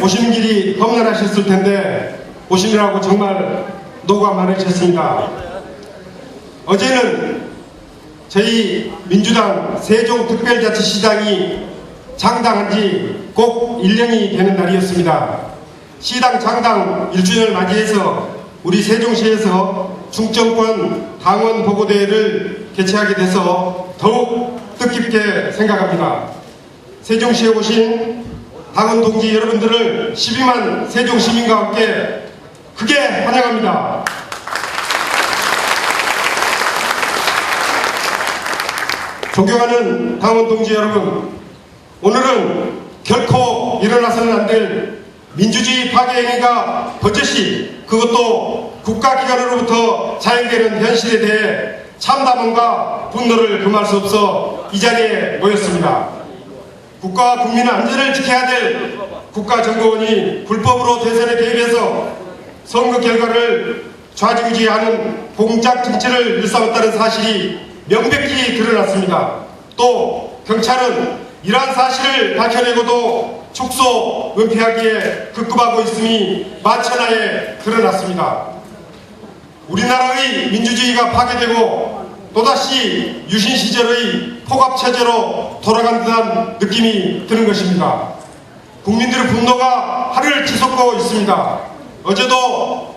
오시는 길이 험난하셨을 텐데 오시느라고 정말 노고가 많으셨습니다. 어제는 저희 민주당 세종특별자치시장이 장당한 지 꼭 1년이 되는 날이었습니다. 시당 장당 1주년을 맞이해서 우리 세종시에서 중점권 당원 보고대회를 개최하게 돼서 더욱 뜻깊게 생각합니다. 세종시에 오신 당원 동지 여러분들을 12만 세종시민과 함께 크게 환영합니다. 존경하는 당원 동지 여러분, 오늘은 결코 일어나서는 안 될 민주주의 파괴 행위가 버젓이, 그것도 국가기관으로부터 자행되는 현실에 대해 참담함과 분노를 금할 수 없어 이 자리에 모였습니다. 국가와 국민의 안전을 지켜야 될 국가정보원이 불법으로 대선에 개입해서 선거 결과를 좌지우지하는 공작 정치를 일삼았다는 사실이 명백히 드러났습니다. 또 경찰은 이러한 사실을 밝혀내고도 축소, 은폐하기에 급급하고 있음이 만천하에 드러났습니다. 우리나라의 민주주의가 파괴되고 또다시 유신 시절의 폭압체제로 돌아간 듯한 느낌이 드는 것입니다. 국민들의 분노가 하루를 치솟고 있습니다. 어제도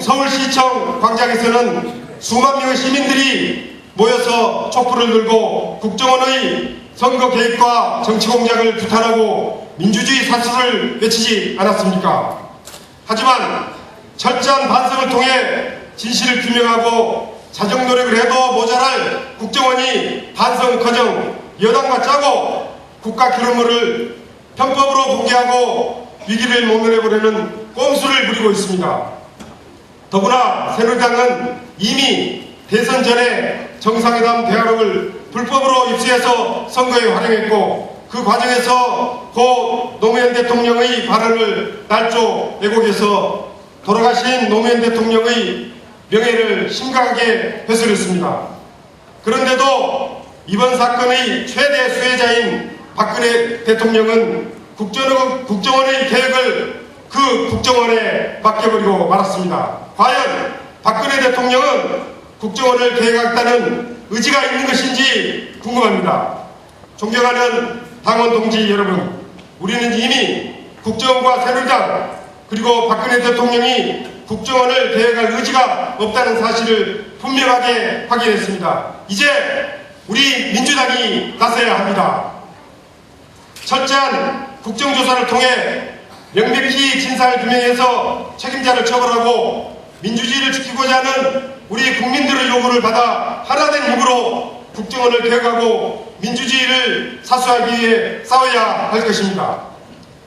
서울시청 광장에서는 수만 명의 시민들이 모여서 촛불을 들고 국정원의 선거 개입과 정치 공작을 규탄하고 민주주의 사수를 외치지 않았습니까? 하지만 철저한 반성을 통해 진실을 규명하고 자정 노력을 해도 모자랄 국정원이 반성커녕 여당과 짜고 국가 기록물을 편법으로 공개하고 위기를 모면해보려는 꼼수를 부리고 있습니다. 더구나 새누리당은 이미 대선 전에 정상회담 대화록을 불법으로 입수해서 선거에 활용했고, 그 과정에서 고 노무현 대통령의 발언을 날조 왜곡해서 돌아가신 노무현 대통령의 명예를 심각하게 훼손했습니다. 그런데도 이번 사건의 최대 수혜자인 박근혜 대통령은 국정원의 계획을 그 국정원에 맡겨버리고 말았습니다. 과연 박근혜 대통령은 국정원을 계획하겠다는 의지가 있는 것인지 궁금합니다. 존경하는 당원 동지 여러분, 우리는 이미 국정원과 새누리당 그리고 박근혜 대통령이 국정원을 계획할 의지가 없다는 사실을 분명하게 확인했습니다. 이제 우리 민주당이 나서야 합니다. 철저한 국정조사를 통해 명백히 진상을 규명해서 책임자를 처벌하고 민주주의를 지키고자 하는 우리 국민들의 요구를 받아 하나된 힘으로 국정원을 개혁하고 민주주의를 사수하기 위해 싸워야 할 것입니다.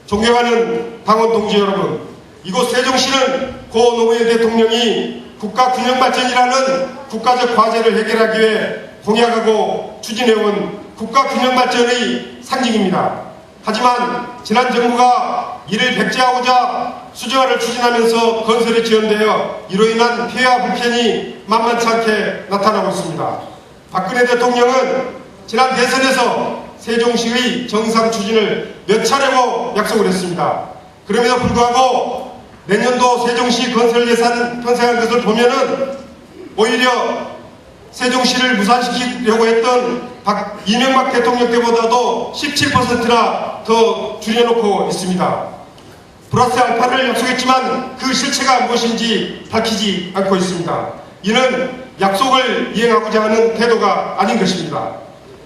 존경하는 당원 동지 여러분, 이곳 세종시는 고 노무현 대통령이 국가균형발전이라는 국가적 과제를 해결하기 위해 공약하고 추진해온 국가균형발전의 상징입니다. 하지만 지난 정부가 이를 백지화하고자 수정화를 추진하면서 건설이 지연되어 이로 인한 피해와 불편이 만만치 않게 나타나고 있습니다. 박근혜 대통령은 지난 대선에서 세종시의 정상 추진을 몇 차례고 약속을 했습니다. 그럼에도 불구하고 내년도 세종시 건설 예산 편성한 것을 보면은 오히려 세종시를 무산시키려고 했던 이명박 대통령 때보다도 17%나 더 줄여놓고 있습니다. 플러스 알파를 약속했지만 그 실체가 무엇인지 밝히지 않고 있습니다. 이는 약속을 이행하고자 하는 태도가 아닌 것입니다.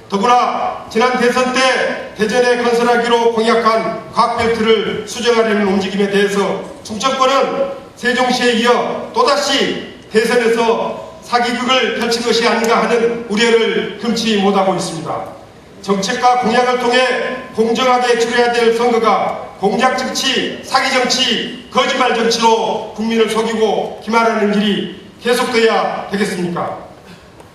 더구나 지난 대선 때 대전에 건설하기로 공약한 과학벨트를 수정하려는 움직임에 대해서 중정권은 세종시에 이어 또다시 대선에서 사기극을 펼친 것이 아닌가 하는 우려를 금치 못하고 있습니다. 정책과 공약을 통해 공정하게 치러야 될 선거가 공작 정치, 사기 정치, 거짓말 정치로 국민을 속이고 기만하는 일이 계속돼야 되겠습니까?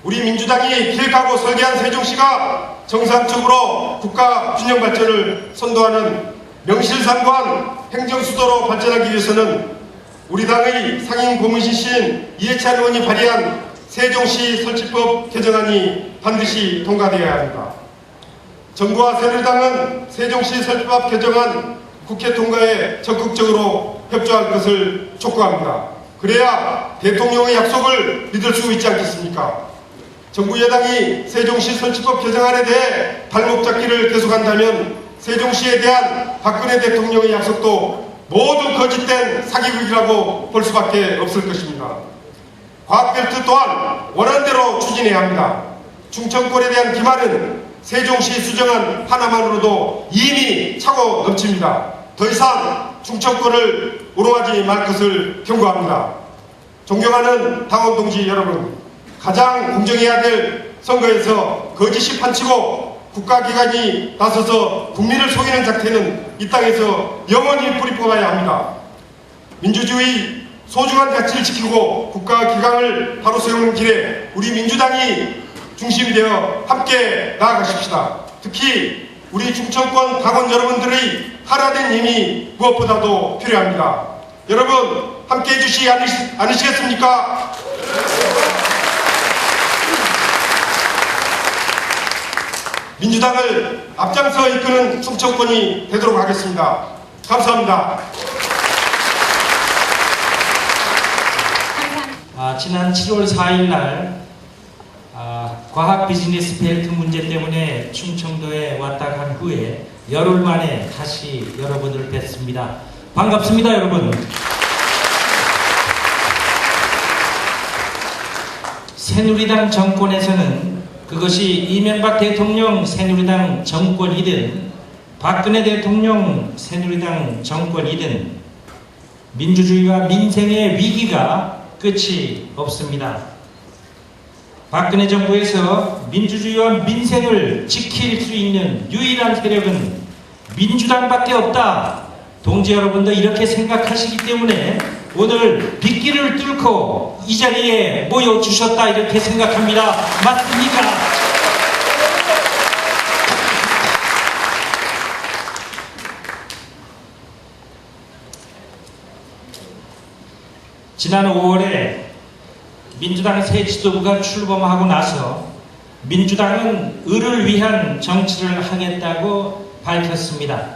우리 민주당이 기획하고 설계한 세종시가 정상적으로 국가 균형 발전을 선도하는 명실상부한 행정수도로 발전하기 위해서는 우리 당의 상임 고문신신 이해찬 의원이 발의한 세종시 설치법 개정안이 반드시 통과되어야 합니다. 정부와 새누리당은 세종시 설치법 개정안 국회 통과에 적극적으로 협조할 것을 촉구합니다. 그래야 대통령의 약속을 믿을 수 있지 않겠습니까? 정부 여당이 세종시 설치법 개정안에 대해 발목 잡기를 계속한다면 세종시에 대한 박근혜 대통령의 약속도 모두 거짓된 사기극이라고 볼 수밖에 없을 것입니다. 과학벨트 또한 원안대로 추진해야 합니다. 충청권에 대한 기만은 세종시 수정안 하나만으로도 이미 차고 넘칩니다. 더 이상 충청권을 우롱하지 말 것을 경고합니다. 존경하는 당원 동지 여러분, 가장 공정해야 될 선거에서 거짓이 판치고 국가기관이 나서서 국민을 속이는 작태는 이 땅에서 영원히 뿌리 뽑아야 합니다. 민주주의 소중한 가치를 지키고 국가기강을 바로 세우는 길에 우리 민주당이 중심이 되어 함께 나아가십시다. 특히 우리 충청권 당원 여러분들의 하나된 힘이 무엇보다도 필요합니다. 여러분 함께 해주시지 않으시겠습니까? 민주당을 앞장서 이끄는 충청권이 되도록 하겠습니다. 감사합니다. 지난 7월 4일 날 과학 비즈니스 벨트 문제 때문에 충청도에 왔다 간 후에 열흘 만에 다시 여러분을 뵙습니다. 반갑습니다, 여러분. 새누리당 정권에서는 그것이 이명박 대통령 새누리당 정권이든 박근혜 대통령 새누리당 정권이든 민주주의와 민생의 위기가 끝이 없습니다. 박근혜 정부에서 민주주의와 민생을 지킬 수 있는 유일한 세력은 민주당밖에 없다. 동지 여러분도 이렇게 생각하시기 때문에 오늘 빗길을 뚫고 이 자리에 모여주셨다 이렇게 생각합니다. 맞습니까? 지난 5월에 민주당 새 지도부가 출범하고 나서 민주당은 을을 위한 정치를 하겠다고 밝혔습니다.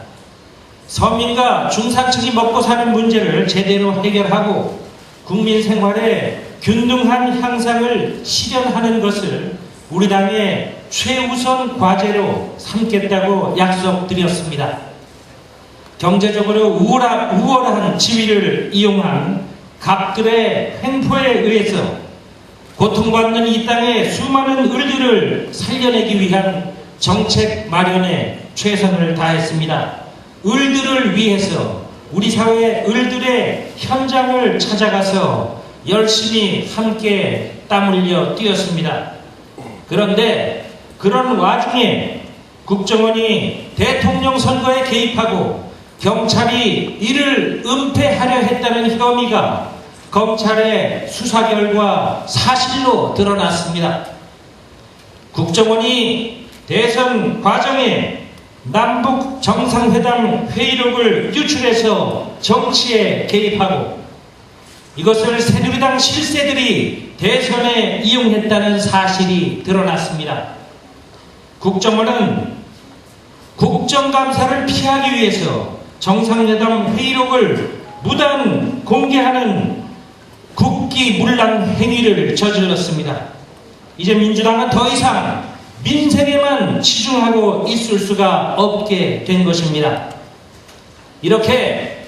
서민과 중산층이 먹고 사는 문제를 제대로 해결하고 국민 생활의 균등한 향상을 실현하는 것을 우리 당의 최우선 과제로 삼겠다고 약속드렸습니다. 경제적으로 우월한 지위를 이용한 갑들의 횡포에 의해서 고통받는 이 땅의 수많은 을들을 살려내기 위한 정책 마련에 최선을 다했습니다. 을들을 위해서 우리 사회 을들의 현장을 찾아가서 열심히 함께 땀 흘려 뛰었습니다. 그런데 그런 와중에 국정원이 대통령 선거에 개입하고 경찰이 이를 은폐하려 했다는 혐의가 검찰의 수사 결과 사실로 드러났습니다. 국정원이 대선 과정에 남북 정상회담 회의록을 유출해서 정치에 개입하고 이것을 새누리당 실세들이 대선에 이용했다는 사실이 드러났습니다. 국정원은 국정감사를 피하기 위해서 정상회담 회의록을 무단 공개하는 국기문란 행위를 저질렀습니다. 이제 민주당은 더 이상 민생에만 치중하고 있을 수가 없게 된 것입니다. 이렇게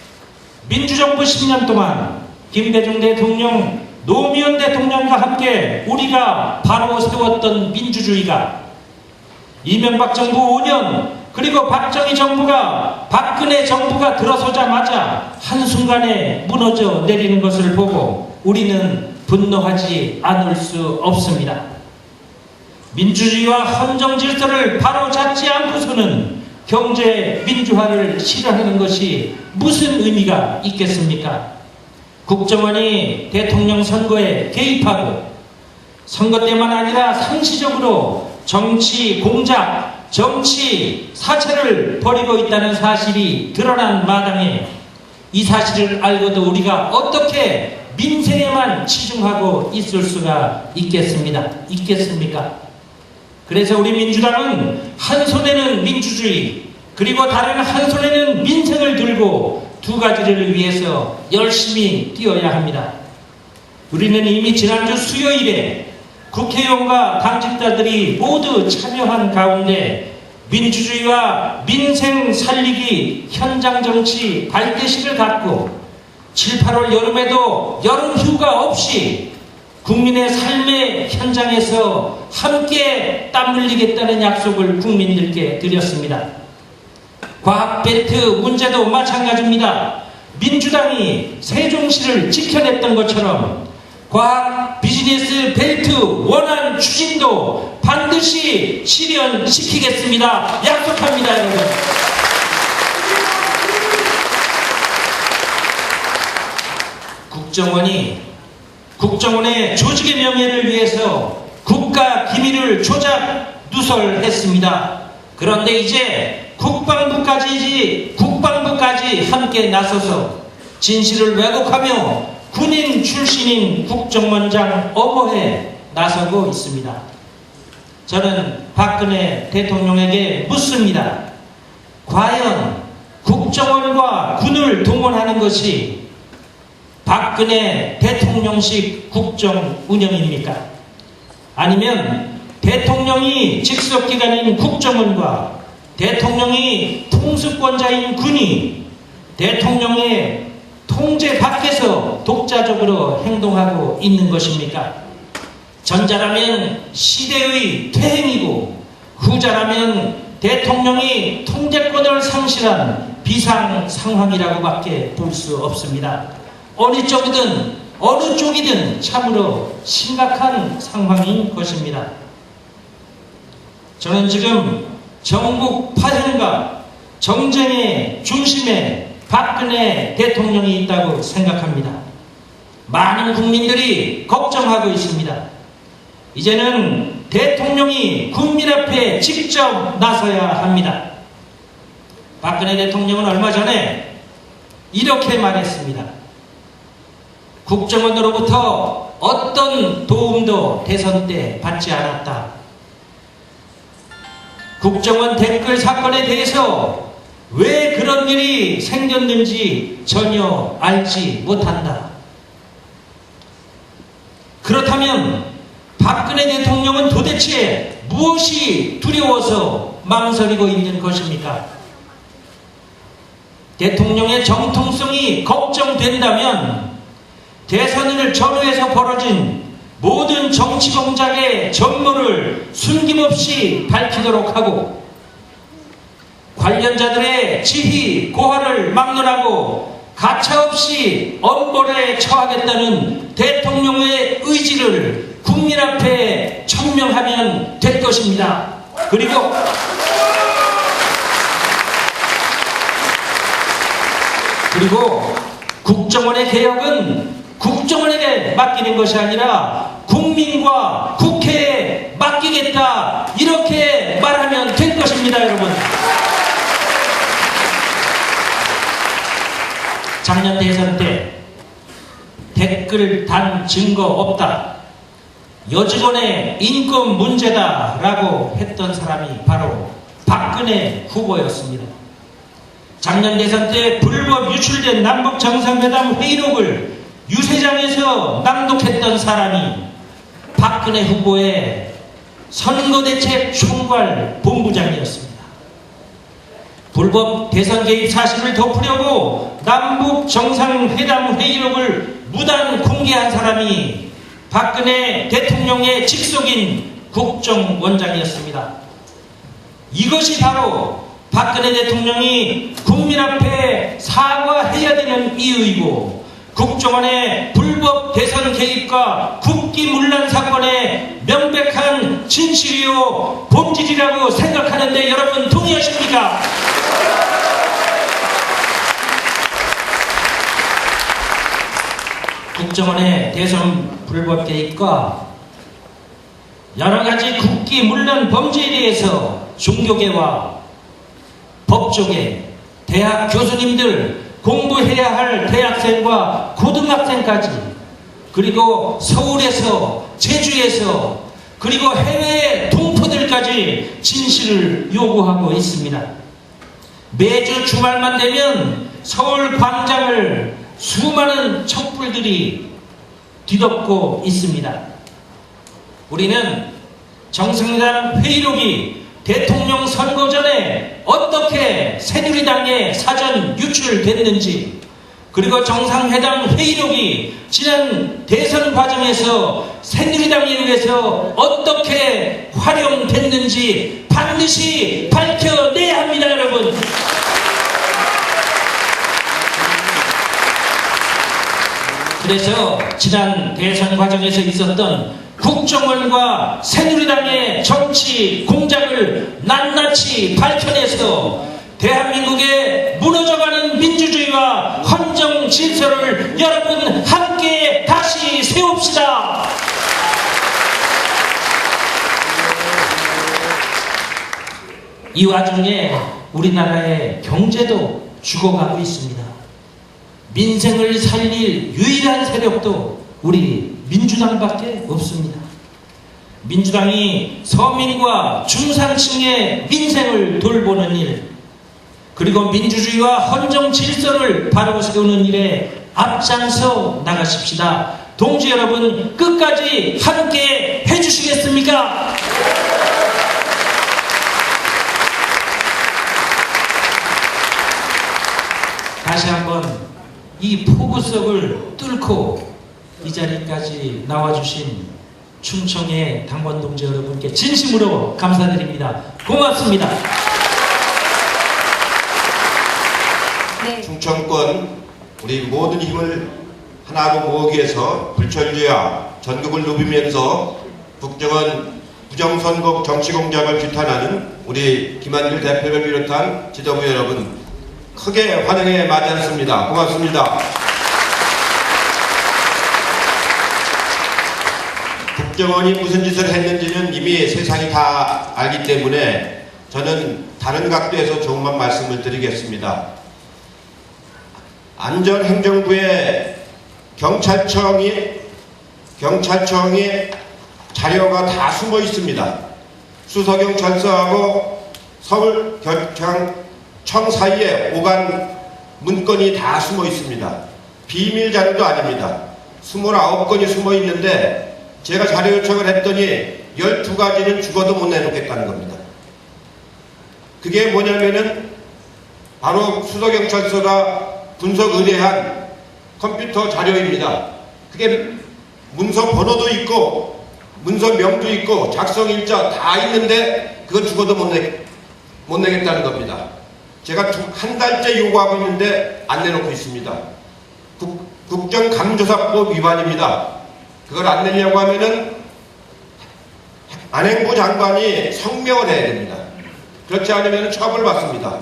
민주정부 10년 동안 김대중 대통령, 노무현 대통령과 함께 우리가 바로 세웠던 민주주의가 이명박 정부 5년 그리고 박정희 정부가 박근혜 정부가 들어서자마자 한순간에 무너져 내리는 것을 보고 우리는 분노하지 않을 수 없습니다. 민주주의와 헌정 질서를 바로잡지 않고서는 경제 민주화를 실현하는 것이 무슨 의미가 있겠습니까? 국정원이 대통령 선거에 개입하고 선거 때만 아니라 상시적으로 정치 공작, 정치 사채를 벌이고 있다는 사실이 드러난 마당에 이 사실을 알고도 우리가 어떻게 민생에만 치중하고 있을 수가 있겠습니까? 그래서 우리 민주당은 한 손에는 민주주의, 그리고 다른 한 손에는 민생을 들고 두 가지를 위해서 열심히 뛰어야 합니다. 우리는 이미 지난주 수요일에 국회의원과 당직자들이 모두 참여한 가운데 민주주의와 민생 살리기 현장 정치 발대식을 갖고 7, 8월 여름에도 여름 휴가 없이 국민의 삶의 현장에서 함께 땀 흘리겠다는 약속을 국민들께 드렸습니다. 과학벨트 문제도 마찬가지입니다. 민주당이 세종시를 지켜냈던 것처럼 과학 비즈니스 벨트 원안 추진도 반드시 실현시키겠습니다. 약속합니다, 여러분. 국정원의 조직의 명예를 위해서 국가 기밀을 조작 누설했습니다. 그런데 이제 국방부까지 함께 나서서 진실을 왜곡하며 군인 출신인 국정원장 엄호에 나서고 있습니다. 저는 박근혜 대통령에게 묻습니다. 과연 국정원과 군을 동원하는 것이 박근혜 대통령식 국정 운영입니까? 아니면 대통령이 직속기관인 국정원과 대통령이 통수권자인 군이 대통령의 통제 밖에서 독자적으로 행동하고 있는 것입니까? 전자라면 시대의 퇴행이고 후자라면 대통령이 통제권을 상실한 비상 상황이라고밖에 볼 수 없습니다. 어느 쪽이든 참으로 심각한 상황인 것입니다. 저는 지금 전국 파행과 정쟁의 중심에 박근혜 대통령이 있다고 생각합니다. 많은 국민들이 걱정하고 있습니다. 이제는 대통령이 국민 앞에 직접 나서야 합니다. 박근혜 대통령은 얼마 전에 이렇게 말했습니다. 국정원으로부터 어떤 도움도 대선 때 받지 않았다. 국정원 댓글 사건에 대해서 왜 그런 일이 생겼는지 전혀 알지 못한다. 그렇다면 박근혜 대통령은 도대체 무엇이 두려워서 망설이고 있는 것입니까? 대통령의 정통성이 걱정된다면 대선을 전후해서 벌어진 모든 정치 공작의 전모를 숨김없이 밝히도록 하고 관련자들의 지휘 고하를 막론하고 가차없이 엄벌에 처하겠다는 대통령의 의지를 국민 앞에 청명하면 될 것입니다. 그리고 국정원의 개혁은 국정원에게 맡기는 것이 아니라 국민과 국회에 맡기겠다, 이렇게 말하면 될 것입니다, 여러분. 작년 대선 때 댓글 단 증거 없다, 여직원의 인권 문제다라고 했던 사람이 바로 박근혜 후보였습니다. 작년 대선 때 불법 유출된 남북 정상회담 회의록을 유세장에서 낭독했던 사람이 박근혜 후보의 선거대책 총괄 본부장이었습니다. 불법 대선 개입 사실을 덮으려고 남북 정상회담 회의록을 무단 공개한 사람이 박근혜 대통령의 직속인 국정원장이었습니다. 이것이 바로 박근혜 대통령이 국민 앞에 사과해야 되는 이유이고, 국정원의 불법 대선 개입과 국기문란 사건의 명백한 진실이요 본질이라고 생각하는데 여러분 동의하십니까? 국정원의 대선 불법 개입과 여러가지 국기문란 범죄에 대해서 종교계와 법조계, 대학 교수님들, 공부해야 할 대학생과 고등학생까지, 그리고 서울에서, 제주에서, 그리고 해외 동포들까지 진실을 요구하고 있습니다. 매주 주말만 되면 서울 광장을 수많은 촛불들이 뒤덮고 있습니다. 우리는 정상회담 회의록이 대통령 선거 전에 어떻게 새누리당에 사전 유출됐는지, 그리고 정상회담 회의록이 지난 대선 과정에서 새누리당에 의해서 어떻게 활용됐는지 반드시 밝혀내야 합니다, 여러분. 그래서 지난 대선 과정에서 있었던 국정원과 새누리당의 정치 공작을 낱낱이 밝혀내서 대한민국의 무너져가는 민주주의와 헌정 질서를 여러분 함께 다시 세웁시다. 이 와중에 우리나라의 경제도 죽어가고 있습니다. 민생을 살릴 유일한 세력도 우리 민주당밖에 없습니다. 민주당이 서민과 중산층의 민생을 돌보는 일, 그리고 민주주의와 헌정 질서를 바로 세우는 일에 앞장서 나가십시다. 동지 여러분, 끝까지 함께 해주시겠습니까? 다시 한번 이 포구석을 뚫고 이 자리까지 나와주신 충청의 당원 동지 여러분께 진심으로 감사드립니다. 고맙습니다. 네. 충청권 우리 모든 힘을 하나로 모으기 위해서 불철주야 전국을 누비면서 국정원 부정선거 정치공작을 규탄하는 우리 김한길 대표를 비롯한 지도부 여러분 크게 환영해 맞이했습니다. 고맙습니다. 국정원이 무슨 짓을 했는지는 이미 세상이 다 알기 때문에 저는 다른 각도에서 조금만 말씀을 드리겠습니다. 안전행정부의 경찰청이 자료가 다 숨어 있습니다. 수서경찰서하고 서울경찰청 사이에 오간 문건이 다 숨어 있습니다. 비밀 자료도 아닙니다. 29건이 숨어 있는데 제가 자료 요청을 했더니 12가지는 죽어도 못 내놓겠다는 겁니다. 그게 뭐냐면은 바로 수서경찰서가 분석 의뢰한 컴퓨터 자료입니다. 그게 문서 번호도 있고 문서명도 있고 작성일자 다 있는데 그거 죽어도 못 내겠다는 겁니다. 제가 한 달째 요구하고 있는데 안 내놓고 있습니다. 국정감조사법 위반입니다. 그걸 안 내려고 하면은 안행부 장관이 성명을 해야 됩니다. 그렇지 않으면 처벌받습니다.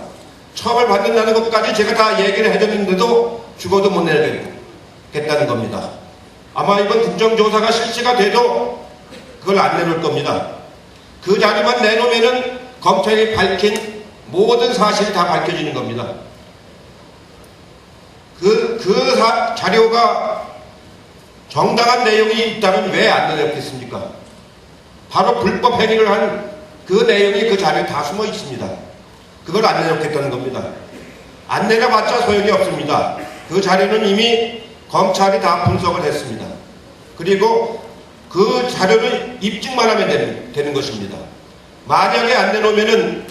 처벌받는다는 것까지 제가 다 얘기를 해줬는데도 죽어도 못 내겠다는 겁니다. 아마 이번 국정조사가 실시가 돼도 그걸 안 내놓을 겁니다. 그 자료만 내놓으면은 검찰이 밝힌 모든 사실이 다 밝혀지는 겁니다. 자료가 정당한 내용이 있다면 왜 안 내놓겠습니까? 바로 불법 행위를 한 그 내용이 그 자료에 다 숨어 있습니다. 그걸 안 내놓겠다는 겁니다. 안 내려봤자 소용이 없습니다. 그 자료는 이미 검찰이 다 분석을 했습니다. 그리고 그 자료를 입증만 하면 되는 것입니다. 만약에 안 내놓으면은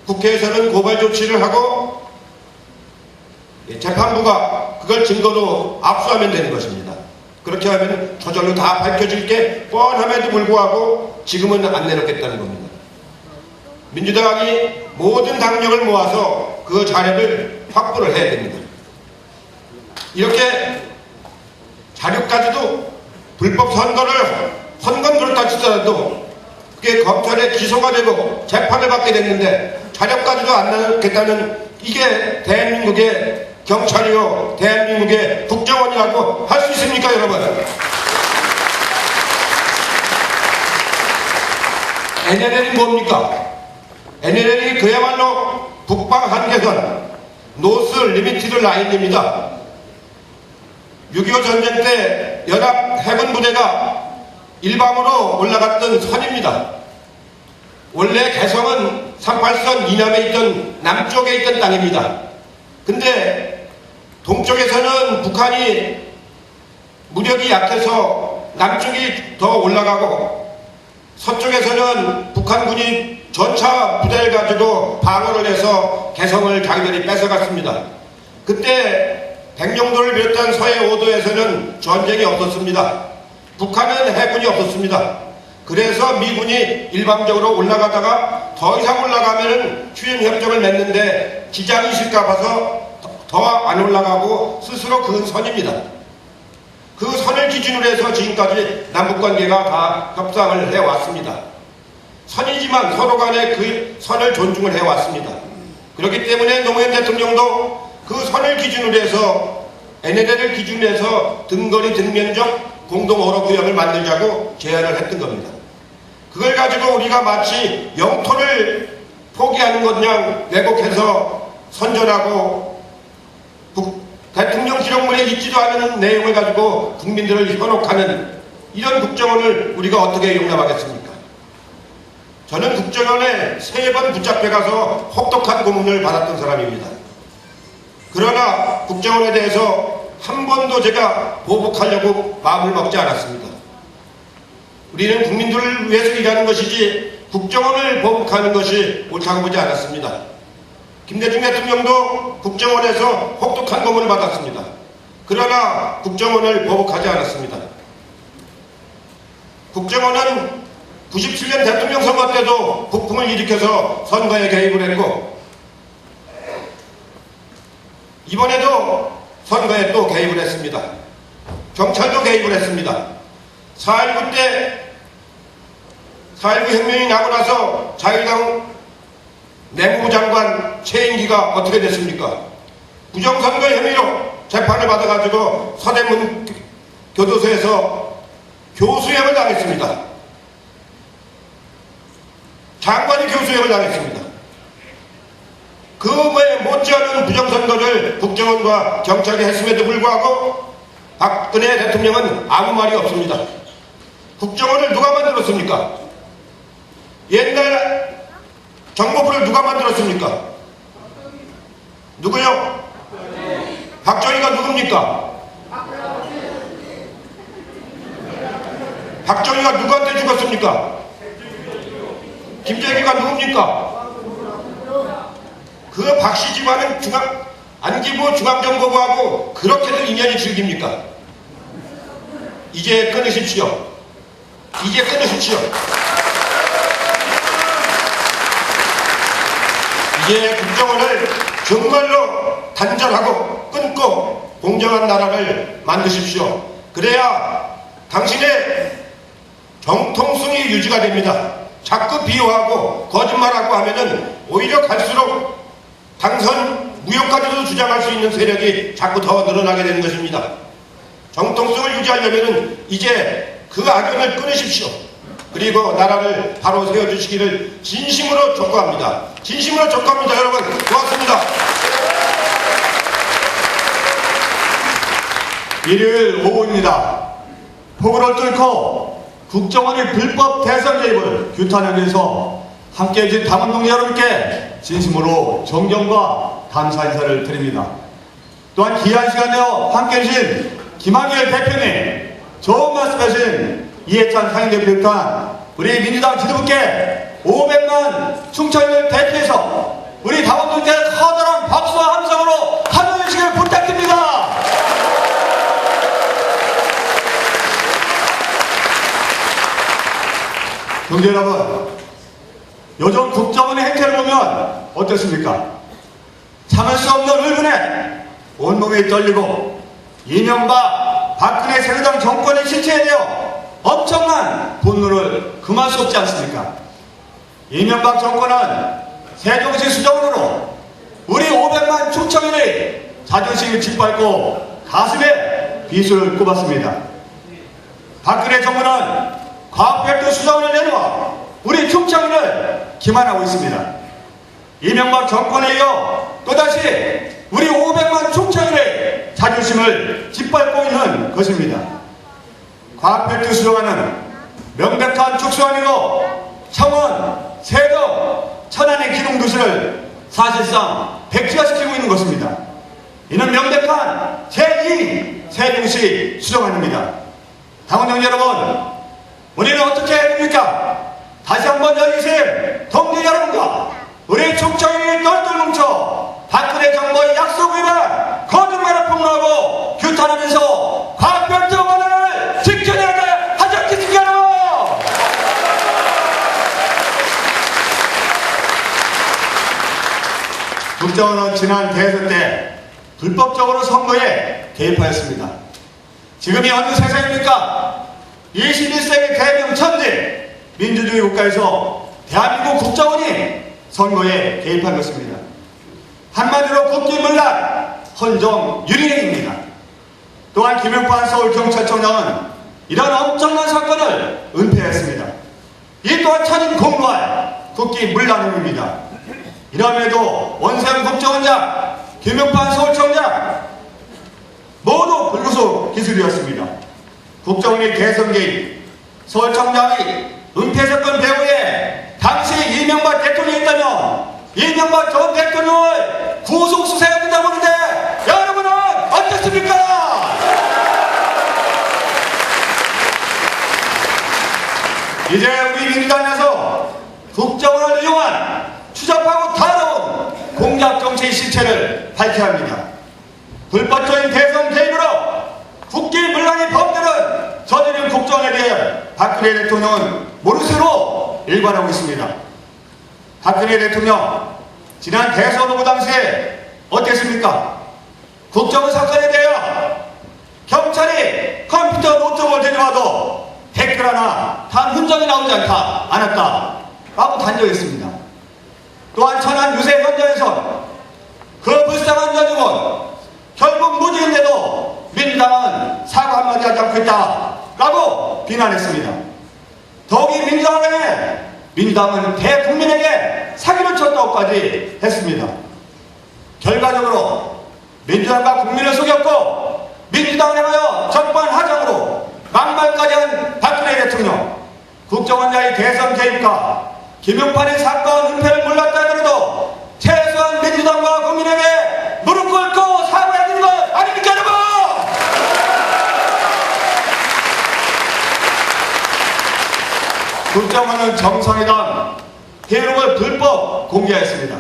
국회에서는 고발 조치를 하고 재판부가 그걸 증거로 압수하면 되는 것입니다. 그렇게 하면 저절로 다 밝혀질 게 뻔함에도 불구하고 지금은 안 내놓겠다는 겁니다. 민주당이 모든 당력을 모아서 그 자료를 확보를 해야 됩니다. 이렇게 자료까지도 불법 선거는 그렇다 치더라도 그게 검찰에 기소가 되고 재판을 받게 됐는데 자료까지도 안 내놓겠다는 이게 대한민국의 경찰이요 대한민국의 국정원이라고 할 수 있습니까, 여러분? NLL이 뭡니까? NLL이 그야말로 북방 한계선 노스 리미티드 라인입니다. 6.25 전쟁 때 연합 해군 부대가 일방으로 올라갔던 선입니다. 원래 개성은 38선 이남에 있던 남쪽에 있던 땅입니다. 근데 동쪽에서는 북한이 무력이 약해서 남쪽이 더 올라가고 서쪽에서는 북한군이 전차 부대를 가지고 방어를 해서 개성을 자기들이 뺏어갔습니다. 그때 백령도를 비롯한 서해 5도에서는 전쟁이 없었습니다. 북한은 해군이 없었습니다. 그래서 미군이 일방적으로 올라가다가 더 이상 올라가면은 휴전협정을 맺는데 지장이 있을까 봐서 더 안 올라가고 스스로 그은 선입니다. 그 선을 기준으로 해서 지금까지 남북관계가 다 협상을 해왔습니다. 선이지만 서로 간에 그 선을 존중을 해왔습니다. 그렇기 때문에 노무현 대통령도 그 선을 기준으로 해서 NLL을 기준으로 해서 등거리 등면적 공동어로구역을 만들자고 제안을 했던 겁니다. 그걸 가지고 우리가 마치 영토를 포기하는 것 그냥 왜곡해서 선전하고 대통령 기록물에 있지도 않은 내용을 가지고 국민들을 현혹하는 이런 국정원을 우리가 어떻게 용납하겠습니까? 저는 국정원에 3번 붙잡혀 가서 혹독한 고문을 받았던 사람입니다. 그러나 국정원에 대해서 한 번도 제가 보복하려고 마음을 먹지 않았습니다. 우리는 국민들을 위해서 일하는 것이지 국정원을 보복하는 것이 옳다고 보지 않았습니다. 김대중 대통령도 국정원에서 혹독한 고문을 받았습니다. 그러나 국정원을 보복하지 않았습니다. 국정원은 97년 대통령 선거 때도 북풍을 일으켜서 선거에 개입을 했고 이번에도 선거에 또 개입을 했습니다. 경찰도 개입을 했습니다. 4.19 때 4.19 혁명이 나고 나서 자유당 내무부 장관 최인기가 어떻게 됐습니까? 부정선거 혐의로 재판을 받아가지고 서대문 교도소에서 교수형을 당했습니다. 장관이 교수형을 당했습니다. 그 못지않은 부정선거를 국정원과 경찰이 했음에도 불구하고 박근혜 대통령은 아무 말이 없습니다. 국정원을 누가 만들었습니까? 옛날 정보부를 누가 만들었습니까? 누구요? 박정희가 누굽니까? 박정희가 누구한테 죽었습니까? 김재규가 누굽니까? 그 박씨 집안은 안기부 중앙정보부하고 그렇게도 인연이 즐깁니까? 이제 끊으십시오. 이제 끊으십시오. 이제 국정원을 정말로 단절하고 끊고 공정한 나라를 만드십시오. 그래야 당신의 정통성이 유지가 됩니다. 자꾸 비호하고 거짓말하고 하면은 오히려 갈수록 당선 무효까지도 주장할 수 있는 세력이 자꾸 더 늘어나게 되는 것입니다. 정통성을 유지하려면은 이제 그 악연을 끊으십시오. 그리고 나라를 바로 세워주시기를 진심으로 촉구합니다. 진심으로 촉구합니다. 여러분 고맙습니다. 일요일 오후입니다. 폭우를 뚫고 국정원의 불법 대선 개입을 규탄하면서 함께해 주신 당원동 여러분께 진심으로 존경과 감사 인사를 드립니다. 또한 귀한 시간 내어 함께해 주신 김한길 대표님, 좋은 말씀하신 이해찬 상임대표 비롯한 우리 민주당 지도부께 500만 충청을 대표해서 우리 당원들께 커다란 박수와 함성으로 환호해 주시길 부탁드립니다. 경제 여러분, 요즘 국정원의 행태를 보면 어떻습니까? 참을 수 없는 울분에 온몸이 떨리고 이명박, 박근혜 새누리당 정권의 실체에 대해 엄청난 분노를 금할 수 없지 않습니까? 이명박 정권은 세종시 수정으로 우리 500만 충청인의 자존심을 짓밟고 가슴에 비수를 꼽았습니다. 박근혜 정부는 과학별도 수정을 내놓아 우리 충청인을 기만하고 있습니다. 이명박 정권에 이어 또다시 우리 500만 충청인의 자존심을 짓밟고 있는 것입니다. 과학별도 수정안은 명백한 축소안이고 청원, 세도, 천안의 사실상 백지화시키고 있는 것입니다. 이는 명백한 제2 세종시 수정안입니다. 당원정 여러분, 우리는 어떻게 해야 됩니까? 다시 한번 여기신 동지 여러분과 우리 촉정이 똘똘 뭉쳐 박근혜 정부의 약속 위반, 거짓말을 폭로하고 규탄하면서 과학변정원을 지켜내야 하지 않겠습니까? 국정원은 지난 대선 때 불법적으로 선거에 개입하였습니다. 지금이 어느 세상입니까? 21세기 대명 천재 민주주의 국가에서 대한민국 국정원이 선거에 개입한 것입니다. 한마디로 국기문란, 헌정 유린행입니다. 또한 김용판 서울경찰청장은 이런 엄청난 사건을 은폐했습니다. 이 또한 천인 공로할 국기문란행입니다. 이럼에도 원세훈 국정원장, 김용판 서울청장 모두 불구속 기술이었습니다. 국정원의 대선 개입, 서울청장의 은폐 사건 배후에 당시 이명박 대통령이 있다면 이명박 전 대통령을 구속 수사해야 된다고 하는데 여러분은 어떻습니까? 이제 우리 민주당에서 국정원을 이용한 추잡하고 더러운 공작 정치의 실체를 밝혀야 합니다. 불법적인 대선 개입으로 국기문란의 범죄를 저지른 국정원에 대해 박근혜 대통령은 모르쇠로 일관하고 있습니다. 박근혜 대통령 지난 대선 후보 당시에 어땠습니까? 국정원 사건에 대해 경찰이 컴퓨터 노트북을 되져와도 댓글 하나 단 흔적이 나오지 않았다 라고 단정했습니다. 또한 천안 유세 현장에서 그 불쌍한 여직원 결국 무죄인데도 민주당은 사과 한마디 하지 않고 있다라고 비난했습니다. 더욱이 민주당은 대국민에게 사기를 쳤다고까지 했습니다. 결과적으로 민주당과 국민을 속였고 민주당을 향하여 적반하장으로 막말까지 한 박근혜 대통령, 국정원장의 대선 개입과 김용판의 사건 은폐를 몰랐다 하더라도 최소한 민주당과 국민에게 무릎 꿇고 사과해야 되는 것 아닙니까 여러분? 국정원은 정상회담 회의록을 불법 공개하였습니다.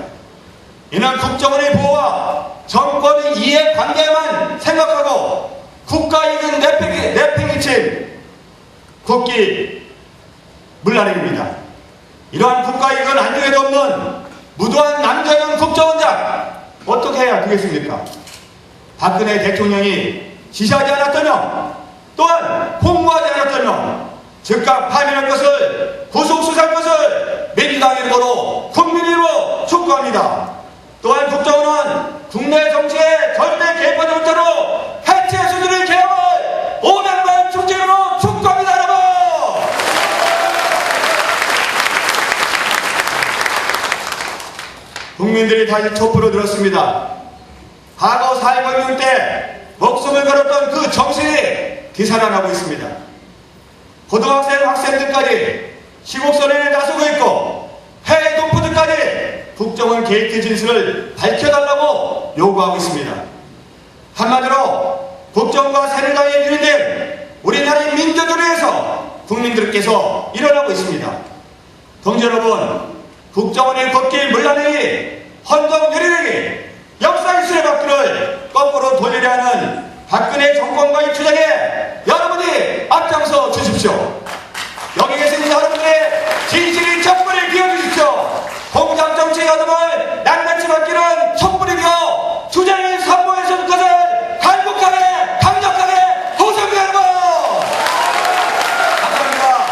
이는 국정원의 보호와 정권의 이해관계만 생각하고 국가이익은 내팽개친 국기 문란행입니다. 이러한 국가이익은 안중에도 없는 무도한 남정현 국정원장 어떻게 해야 되겠습니까? 박근혜 대통령이 지시하지 않았다며 또한 공모하지 않았다며 즉각 파면할 것을 구속수사할 것을 민주당의 이름으로 국민 이름으로 촉구합니다. 또한 국정원은 국내 정치에 절대 개입하지 못하도록 해체 수준을 개혁할 오명반 축제로 촉구합니다. 여러분! 국민들이 다시 촛불을 들었습니다. 과거 4.16 때 목숨을 걸었던 그 정신이 되살아나고 있습니다. 고등학생 학생들까지 시국선언에 나서고 있고 해외 동포들까지 국정원 게이트 진실을 밝혀달라고 요구하고 있습니다. 한마디로 국정과 새누리당에 유린된 우리나라의 민주주의에서 국민들께서 일어나고 있습니다. 동지 여러분, 국정원의 국기 문란행위, 헌정 유린행위, 역사의 수레바퀴를 거꾸로 돌리려 하는 박근혜 정권과의 투쟁에 여러분이 앞장서 주십시오. 여기 계신 여러분의 진실이 촛불을 비워주십시오. 공작 정치의 어둠을 낱낱이 밝히는 촛불이 비워 투쟁의 선봉에서 것을 간곡하게 강력하게 호소합니다. 여러분! 감사합니다.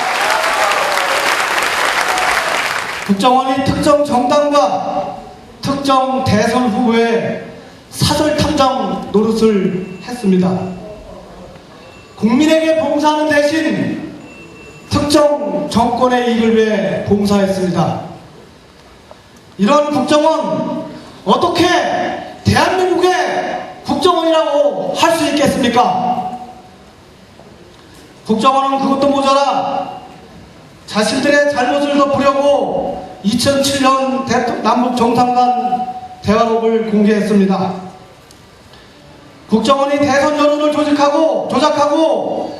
국정원이 특정 정당과 특정 대선 후보의 사설 탐정 노릇을 했습니다. 국민에게 봉사하는 대신 특정 정권의 이익을 위해 봉사했습니다. 이런 국정원 어떻게 대한민국의 국정원이라고 할 수 있겠습니까? 국정원은 그것도 모자라 자신들의 잘못을 덮으려고 2007년 남북 정상간 대화록을 공개했습니다. 국정원이 대선 여론을 조작하고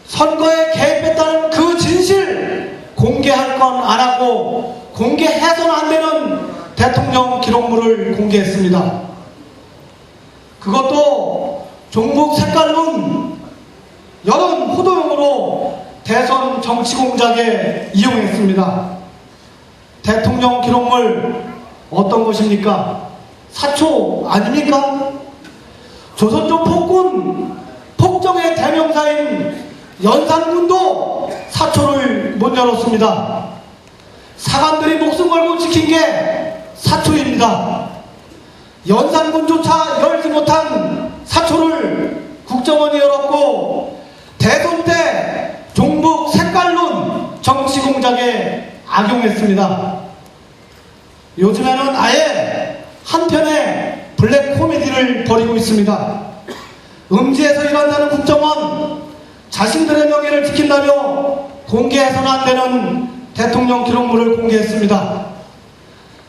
선거에 개입했다는 그 진실 공개할 건 안 하고 공개해서는 안 되는 대통령 기록물을 공개했습니다. 그것도 종북 색깔론 여론 호도용으로 대선 정치 공작에 이용했습니다. 대통령 기록물 어떤 것입니까? 사초 아닙니까? 조선족 폭군 폭정의 대명사인 연산군도 사초를 못 열었습니다. 사관들이 목숨 걸고 지킨 게 사초입니다. 연산군조차 열지 못한 사초를 국정원이 열었고 대선 때 종북 색깔론 정치 공작에 악용했습니다. 요즘에는 아예 한편의 블랙 코미디를 벌이고 있습니다. 음지에서 일한다는 국정원, 자신들의 명예를 지킨다며 공개해서는 안 되는 대통령 기록물을 공개했습니다.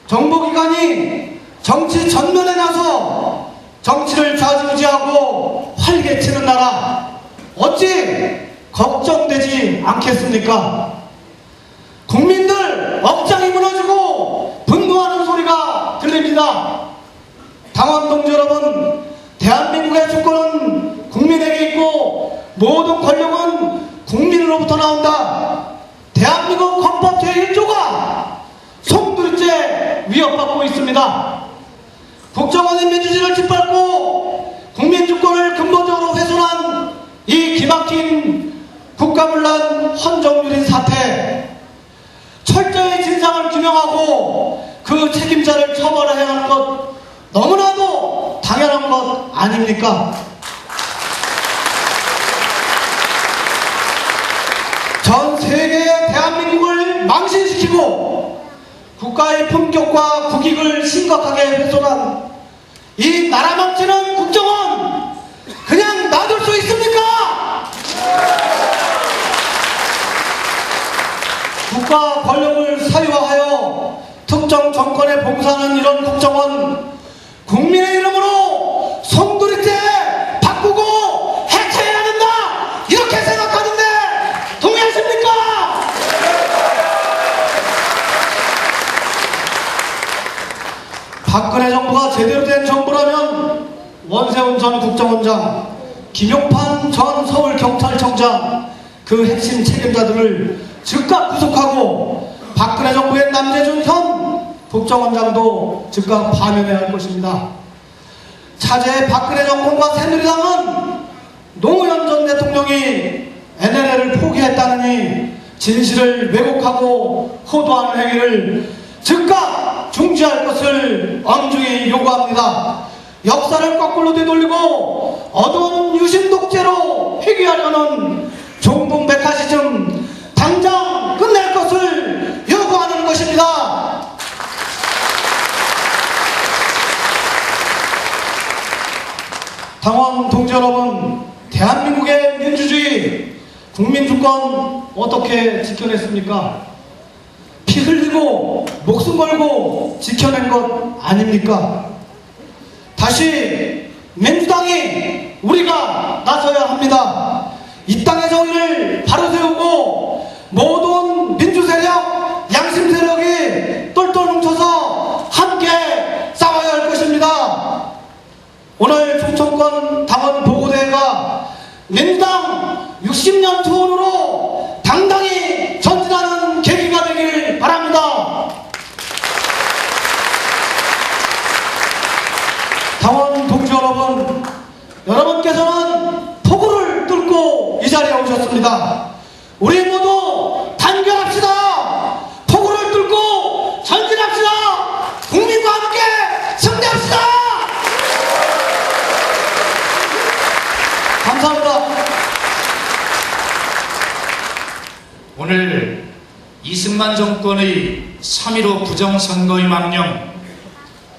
정보기관이 정치 전면에 나서 정치를 좌지우지하고 활개치는 나라 어찌 걱정되지 않겠습니까? 국민들 억장이 무너지고 분노하는 소리가 들립니다. 당원 동지 여러분, 대한민국의 주권은 국민에게 있고 모든 권력은 국민으로부터 나온다. 대한민국 헌법 제1조가 송두리째 위협받고 있습니다. 국정원의 민주주의를 짓밟고 국민주권을 근본적으로 훼손한 이 기막힌 국가문란 헌정유린 사태, 철저히 진상을 규명하고 그 책임자를 처벌해야 하는 것 너무나도 당연한 것 아닙니까? 전 세계의 대한민국을 망신시키고 국가의 품격과 국익을 심각하게 훼손한 이 나라 망치는 국정원 그냥 놔둘 수 있습니까? 국가 권력을 사유화하여 특정 정권에 봉사하는 이런 국정원 국민의 이름으로 송두리째 바꾸고 해체해야 된다 이렇게 생각하는데 동의하십니까? 박근혜 정부가 제대로 된 정부라면 원세훈 전 국정원장, 김용판 전 서울경찰청장 그 핵심 책임자들을 즉각 구속하고 박근혜 정부의 남재준 현 국정원장도 즉각 파면해야 할 것입니다. 차제의 박근혜 정권과 새누리당은 노무현 전 대통령이 NLL을 포기했다느니 진실을 왜곡하고 호도하는 행위를 즉각 중지할 것을 엄중히 요구합니다. 역사를 거꾸로 되돌리고 어두운 유신 독재로 회귀하려는 종북 메카시즘 당장 끝낼 것을 요구하는 것입니다. 당원 동지 여러분, 대한민국의 민주주의, 국민주권 어떻게 지켜냈습니까? 피 흘리고 목숨 걸고 지켜낸 것 아닙니까? 다시 민주당이 우리가 나서야 합니다. 이 땅의 정의를 바로 세우고 모든 민주세력, 양심세력이 똘똘 뭉쳐서 함께 싸워야 할 것입니다. 오늘 충청권 당원 보고대회가 민주당 60년 투혼으로 당당히 전진하는 계기가 되길 바랍니다. 당원 동지 여러분, 여러분께서는 폭우를 뚫고 이 자리에 오셨습니다. 우리 모두 단결합시다. 폭우를 뚫고 전진합시다. 국민과 함께 승리합시다. 감사합니다. 오늘 이승만 정권의 3.15 부정선거의 망령,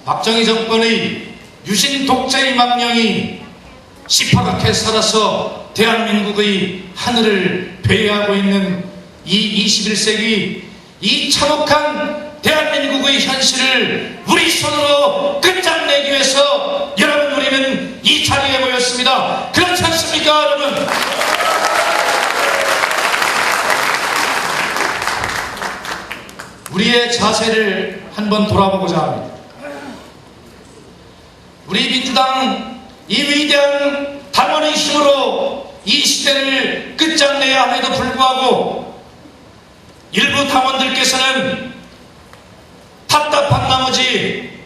박정희 정권의 유신 독재의 망령이 시퍼렇게 살아서 대한민국의 하늘을 배회하고 있는 이 21세기 이 참혹한 대한민국의 현실을 우리 손으로 끝장내기 위해서 여러분 우리는 이 자리에 모였습니다. 그렇지 않습니까 여러분? 우리의 자세를 한번 돌아보고자 합니다. 우리 민주당 이 위대한 당원의 힘으로 이 시대를 끝장내야 함에도 불구하고 일부 당원들께서는 답답한 나머지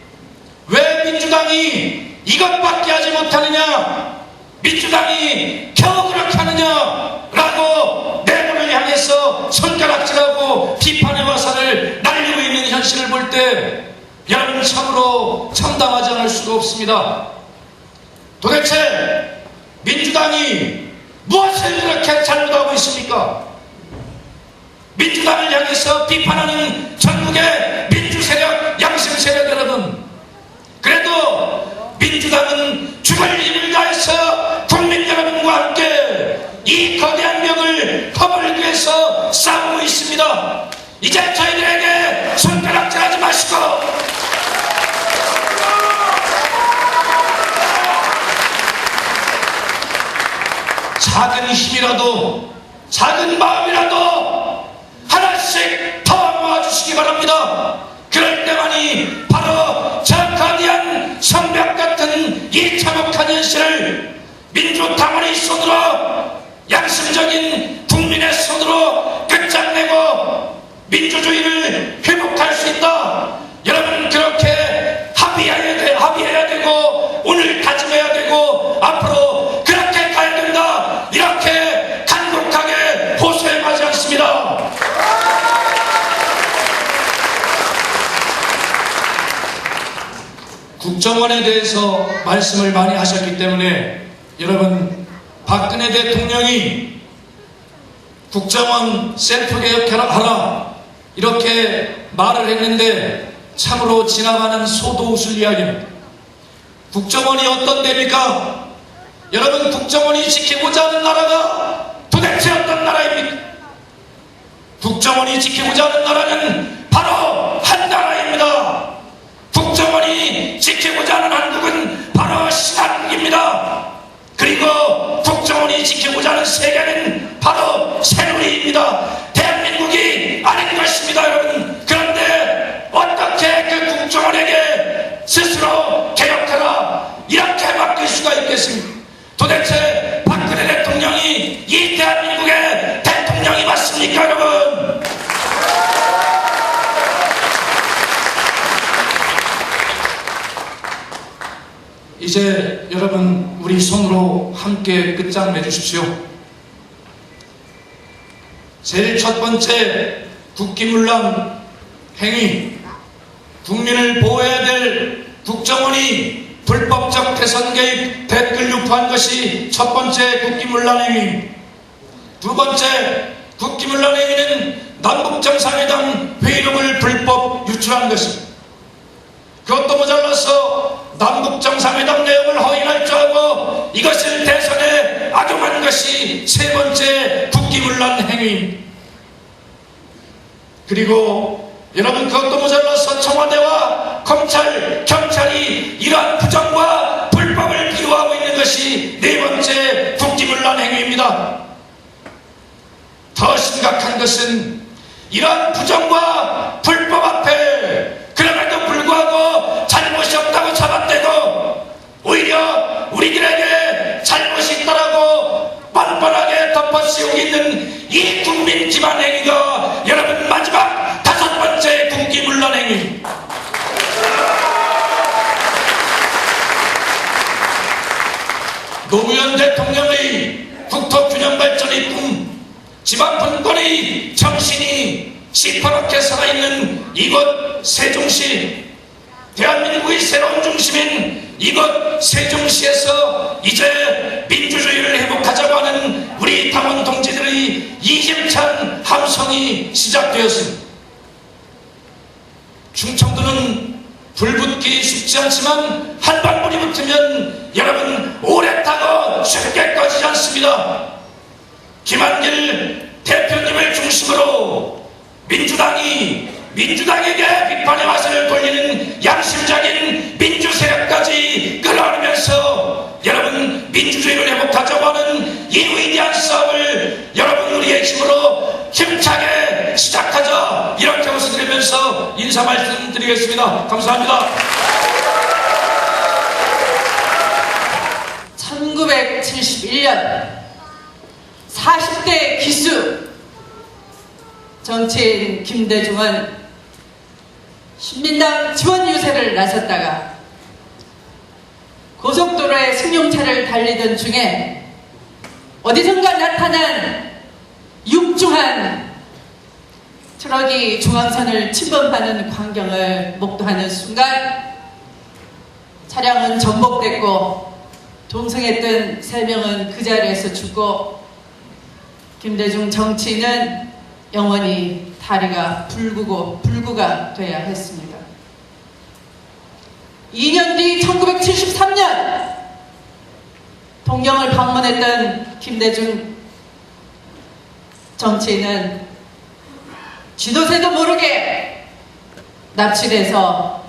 왜 민주당이 이것밖에 하지 못하느냐, 민주당이 겨우 그렇게 하느냐라고 내부를 향해서 손가락질하고 비판의 화살을 날리고 있는 현실을 볼 때 여러분 참으로 참담하지 않을 수가 없습니다. 도대체 민주당이 무엇을 그렇게 잘못하고 있습니까? 민주당을 향해서 비판하는 전국의 민주세력, 양심세력 여러분, 그래도 민주당은 죽을 힘을 다해서 국민 여러분과 함께 이 거대한 벽을 허물기 위해서 싸우고 있습니다. 이제 저희들에게 손가락질하지 마시고 작은 힘이라도, 작은 마음이라도 하나씩 더 모아주시기 바랍니다. 그럴 때만이 바로 저 거대한 성벽 같은 이 참혹한 현실을 민주당원의 손으로, 양심적인 국민의 손으로 끝장내고 민주주의를 회복할 수 있다. 여러분 그렇게 합의해야 되고 오늘 다짐해야 되고 앞으로 그렇게 가야 된다. 이렇게 간곡하게 호소해하지 않습니다. 국정원에 대해서 말씀을 많이 하셨기 때문에 여러분, 박근혜 대통령이 국정원 셀프 개혁하라 이렇게 말을 했는데 참으로 지나가는 소도 웃을 이야기입니다. 국정원이 어떤 데입니까? 여러분, 국정원이 지키고자 하는 나라가 도대체 어떤 나라입니까? 국정원이 지키고자 하는 나라는 바로 한 나라입니다. 국정원이 지키고자 하는 한국은 바로 신한국입니다. 그리고 국정원이 지키고자 하는 세계는 바로 새누리입니다. 대한민국이 아닌 것입니다, 여러분. 그런데 어떻게 그 국정원에게 스스로 개혁하라 이렇게 맡길 수가 있겠습니까? 도대체 박근혜 대통령이 이 대한민국의 대통령이 맞습니까, 여러분? 이제 여러분 우리 손으로 함께 끝장내 주십시오. 제일 첫 번째 국기문란 행위, 국민을 보호해야 될 국정원이 불법적 대선 개입 댓글 유포한 것이 첫 번째 국기문란 행위. 두 번째 국기문란 행위는 남북정상회담 회의록을 불법 유출한 것입니다. 그것도 모자라서 남북정상회담 내용을 허위할 줄 알고 이것을 대선에 악용한 것이 세 번째 국기문란 행위입니다. 그리고 여러분, 그것도 모자라서 청와대와 검찰, 경찰이 이러한 부정과 불법을 비호하고 있는 것이 네 번째 국기문란 행위입니다. 더 심각한 것은 이러한 부정과 불법 앞에 그럼에도 불구하고 잘못이 없다고 잡아떼고 오히려 우리들에게 잘못이 있다라고 뻔뻔하게 덮어씌우고 있는 이 국민 기반 행위가 여러분 마지막 다섯 번째 국기문란 행위. 노무현 대통령의 국토균형발전의 꿈, 지방분권의 정신이 시퍼렇게 살아있는 이곳 세종시, 대한민국의 새로운 중심인 이곳 세종시에서 이제 민주주의를 회복하자고 하는 우리 당원 동지들의 이힘찬 함성이 시작되었습니다. 충청도는 불붙기 쉽지 않지만 한 방울이 붙으면 여러분 오래 타고 쉽게 꺼지지 않습니다. 김한길 대표님을 중심으로 민주당이 민주당에게 비판의 화살을 돌리는 양심적인 민주 세력까지 끌어안으면서 여러분 민주주의를 회복하자고 하는 이 위대한 싸움을 여러분 우리의 힘으로 힘차게 시작하자, 이렇게 말씀드리면서 인사 말씀드리겠습니다. 감사합니다. 1971년 40대 기수 정치인 김대중은 신민당 지원 유세를 나섰다가 고속도로에 승용차를 달리던 중에 어디선가 나타난 육중한 트럭이 중앙선을 침범하는 광경을 목도하는 순간 차량은 전복됐고 동승했던 3명은 그 자리에서 죽고 김대중 정치인은 영원히 다리가 불구가 돼야 했습니다. 2년 뒤 1973년 동경을 방문했던 김대중 정치인은 지도새도 모르게 납치돼서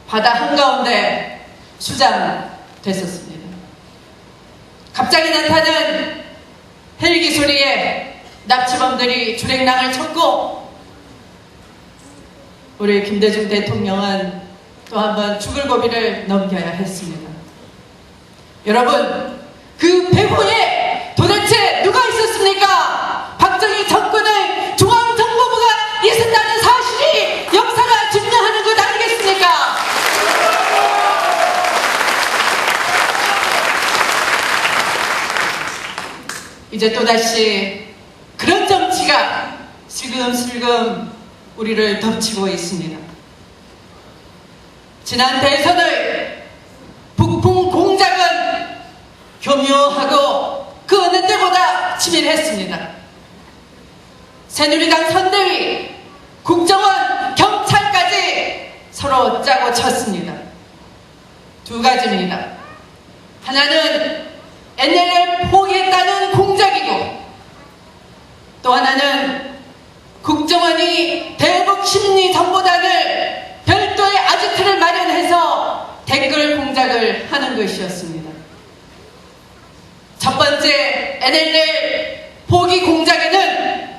바다 한가운데 수장됐었습니다. 갑자기 나타난 헬기 소리에 납치범들이 주랭랑을 쳤고 우리 김대중 대통령은 또 한 번 죽을 고비를 넘겨야 했습니다. 여러분, 그 배후에 도대체 누가 있었습니까? 박정희 정권의 중앙정보부가 있었다는 사실이 역사가 증명하는 것 아니겠습니까? 이제 또다시 그런 정치가 슬금슬금 우리를 덮치고 있습니다. 지난 대선의 북풍 공작은 교묘하고 그 어느 때보다 치밀했습니다. 새누리당 선대위, 국정원, 경찰까지 서로 짜고 쳤습니다. 2가지입니다. 하나는 NLL 포기했다는 공작이고, 또 하나는 국정원이 대북 심리 정보단을 별도의 아지트를 마련해서 댓글 공작을 하는 것이었습니다. 첫 번째 NLL 포기 공작에는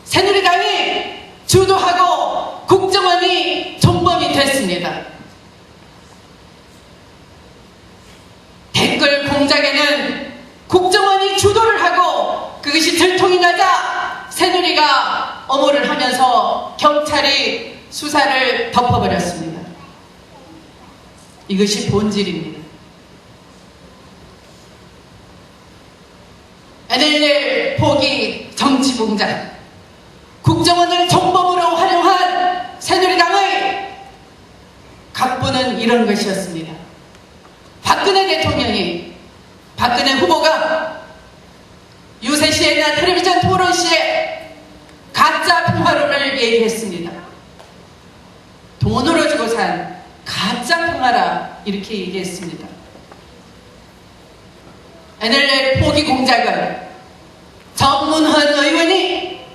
새누리당이 주도하고 국정원이 종범이 됐습니다. 댓글 공작에는 국정원이 주도를 하고 그것이 들통이 나자 새누리가 엄호를 하면서 경찰이 수사를 덮어버렸습니다. 이것이 본질입니다. NLL 포기 정치 공작, 국정원을 정범으로 활용한 새누리당의 각본은 이런 것이었습니다. 박근혜 대통령이, 박근혜 후보가 유세시에나 텔레비전 토론시에 가짜 평화론을 얘기했습니다. 돈으로 주고 산 가짜 평화라 이렇게 얘기했습니다. NLL 포기 공작은 정문헌 의원이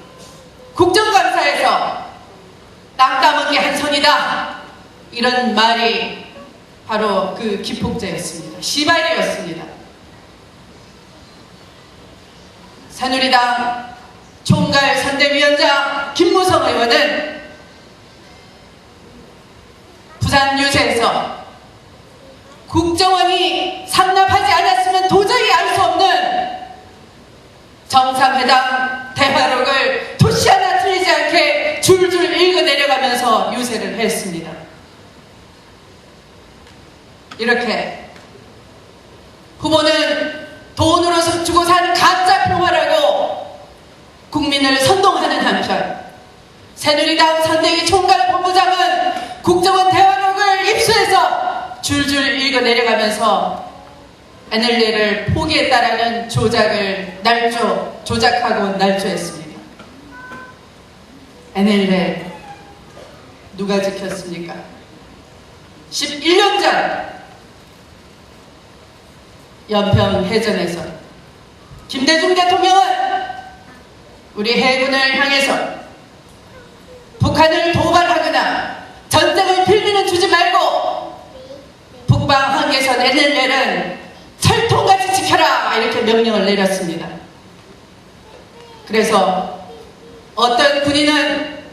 국정감사에서 땅 따먹기 한 손이다, 이런 말이 바로 그 기폭제였습니다. 시발이었습니다. 새누리당 총괄 선대위원장 김무성 의원은 부산 유세에서 국정원이 상납하지 않았으면 도저히 알 수 없는 정상회담 대화록을 토시 하나 틀리지 않게 줄줄 읽어 내려가면서 유세를 했습니다. 이렇게 후보는 돈으로 주고 산 가짜 평화라고 국민을 선동하는 한편, 새누리당 선대위 총괄 본부장은 국정원 대화록을 입수해서 줄줄 읽어 내려가면서 NLL을 포기했다라는 조작하고 날조했습니다. NLL 누가 지켰습니까? 11년 전 연평해전에서 김대중 대통령은 우리 해군을 향해서 북한을 도발하거나 전쟁을 빌미는 주지 말고 북방 한계선 NLL은 철통같이 지켜라 이렇게 명령을 내렸습니다. 그래서 어떤 군인은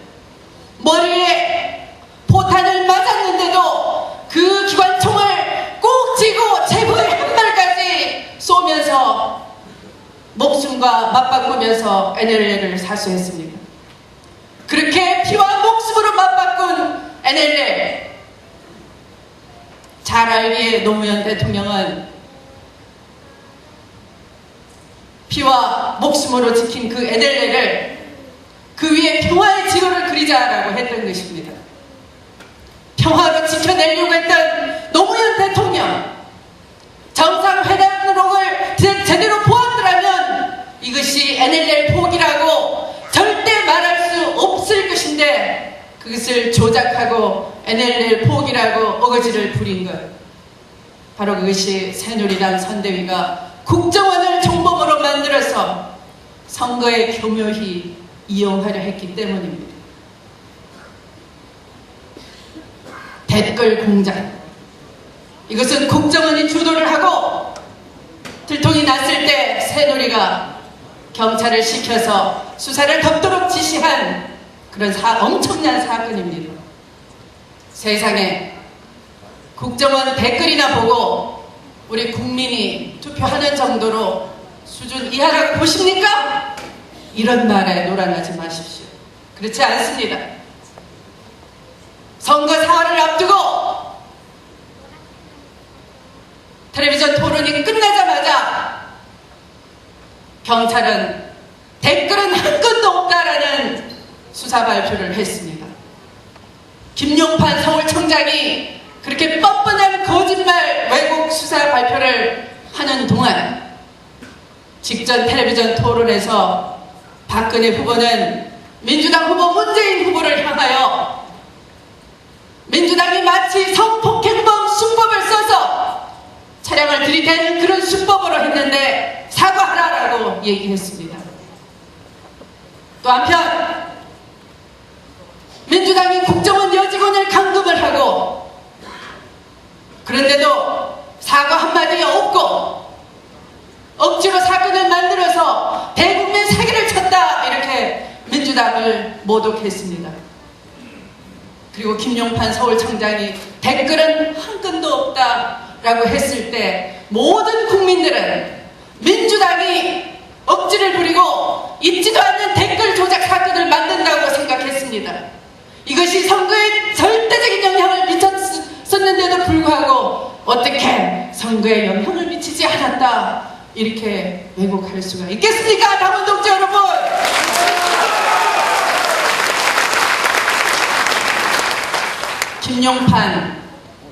머리에 포탄을 맞았는데도 그 기관총을 꼭 쥐고 제보의 한 발까지 쏘면서 목숨과 맞바꾸면서 NLL을 사수했습니다. 그렇게 피와 목숨으로 맞바꾼 NLL, 잘 알기에 노무현 대통령은 피와 목숨으로 지킨 그 NLL을 그 위에 평화의 지도를 그리자라고 했던 것입니다. 평화로 지켜내려고 했던 노무현 대통령, 정상회담록을 제대로 보았더라면 이것이 NLL 포기라고 절대 말할 수 없을 것인데 그것을 조작하고 NLL 포기라고 어거지를 부린 것, 바로 그것이 새누리당 선대위가 국정원을 정범으로 만들어서 선거에 교묘히 이용하려 했기 때문입니다. 댓글 공작, 이것은 국정원이 주도를 하고 들통이 났을 때 새누리가 경찰을 시켜서 수사를 덮도록 지시한 그런 엄청난 사건입니다. 세상에 국정원 댓글이나 보고 우리 국민이 투표하는 정도로 수준 이하라고 보십니까? 이런 말에 놀아나지 마십시오. 그렇지 않습니다. 선거 사활을 앞두고 텔레비전 토론이 끝나자마자 경찰은 댓글은 한 건도 없다라는 수사 발표를 했습니다. 김용판 서울청장이 그렇게 뻔뻔한 거짓말 왜곡 수사 발표를 하는 동안 직전 텔레비전 토론에서 박근혜 후보는 민주당 후보 문재인 후보를 향하여 민주당이 마치 성폭행범 수법을 써서 차량을 들이대는 그런 수법으로 했는데 사과하라라고 얘기했습니다. 또 한편 민주당이 국정원 여직원을 감금을 하고 그런데도 사과 한마디가 없고 억지로 사건을 만들어서 대국민 사기를 쳤다 이렇게 민주당을 모독했습니다. 그리고 김용판 서울청장이 댓글은 한 건도 없다라고 했을 때 모든 국민들은 민주당이 억지를 부리고 있지도 않는 댓글 조작 사건을 만든다고 생각했습니다. 이것이 선거에 절대적인 영향을 미쳤었는데도 불구하고 어떻게 선거에 영향을 미치지 않았다 이렇게 왜곡할 수가 있겠습니까? 당원 동지 여러분! 김용판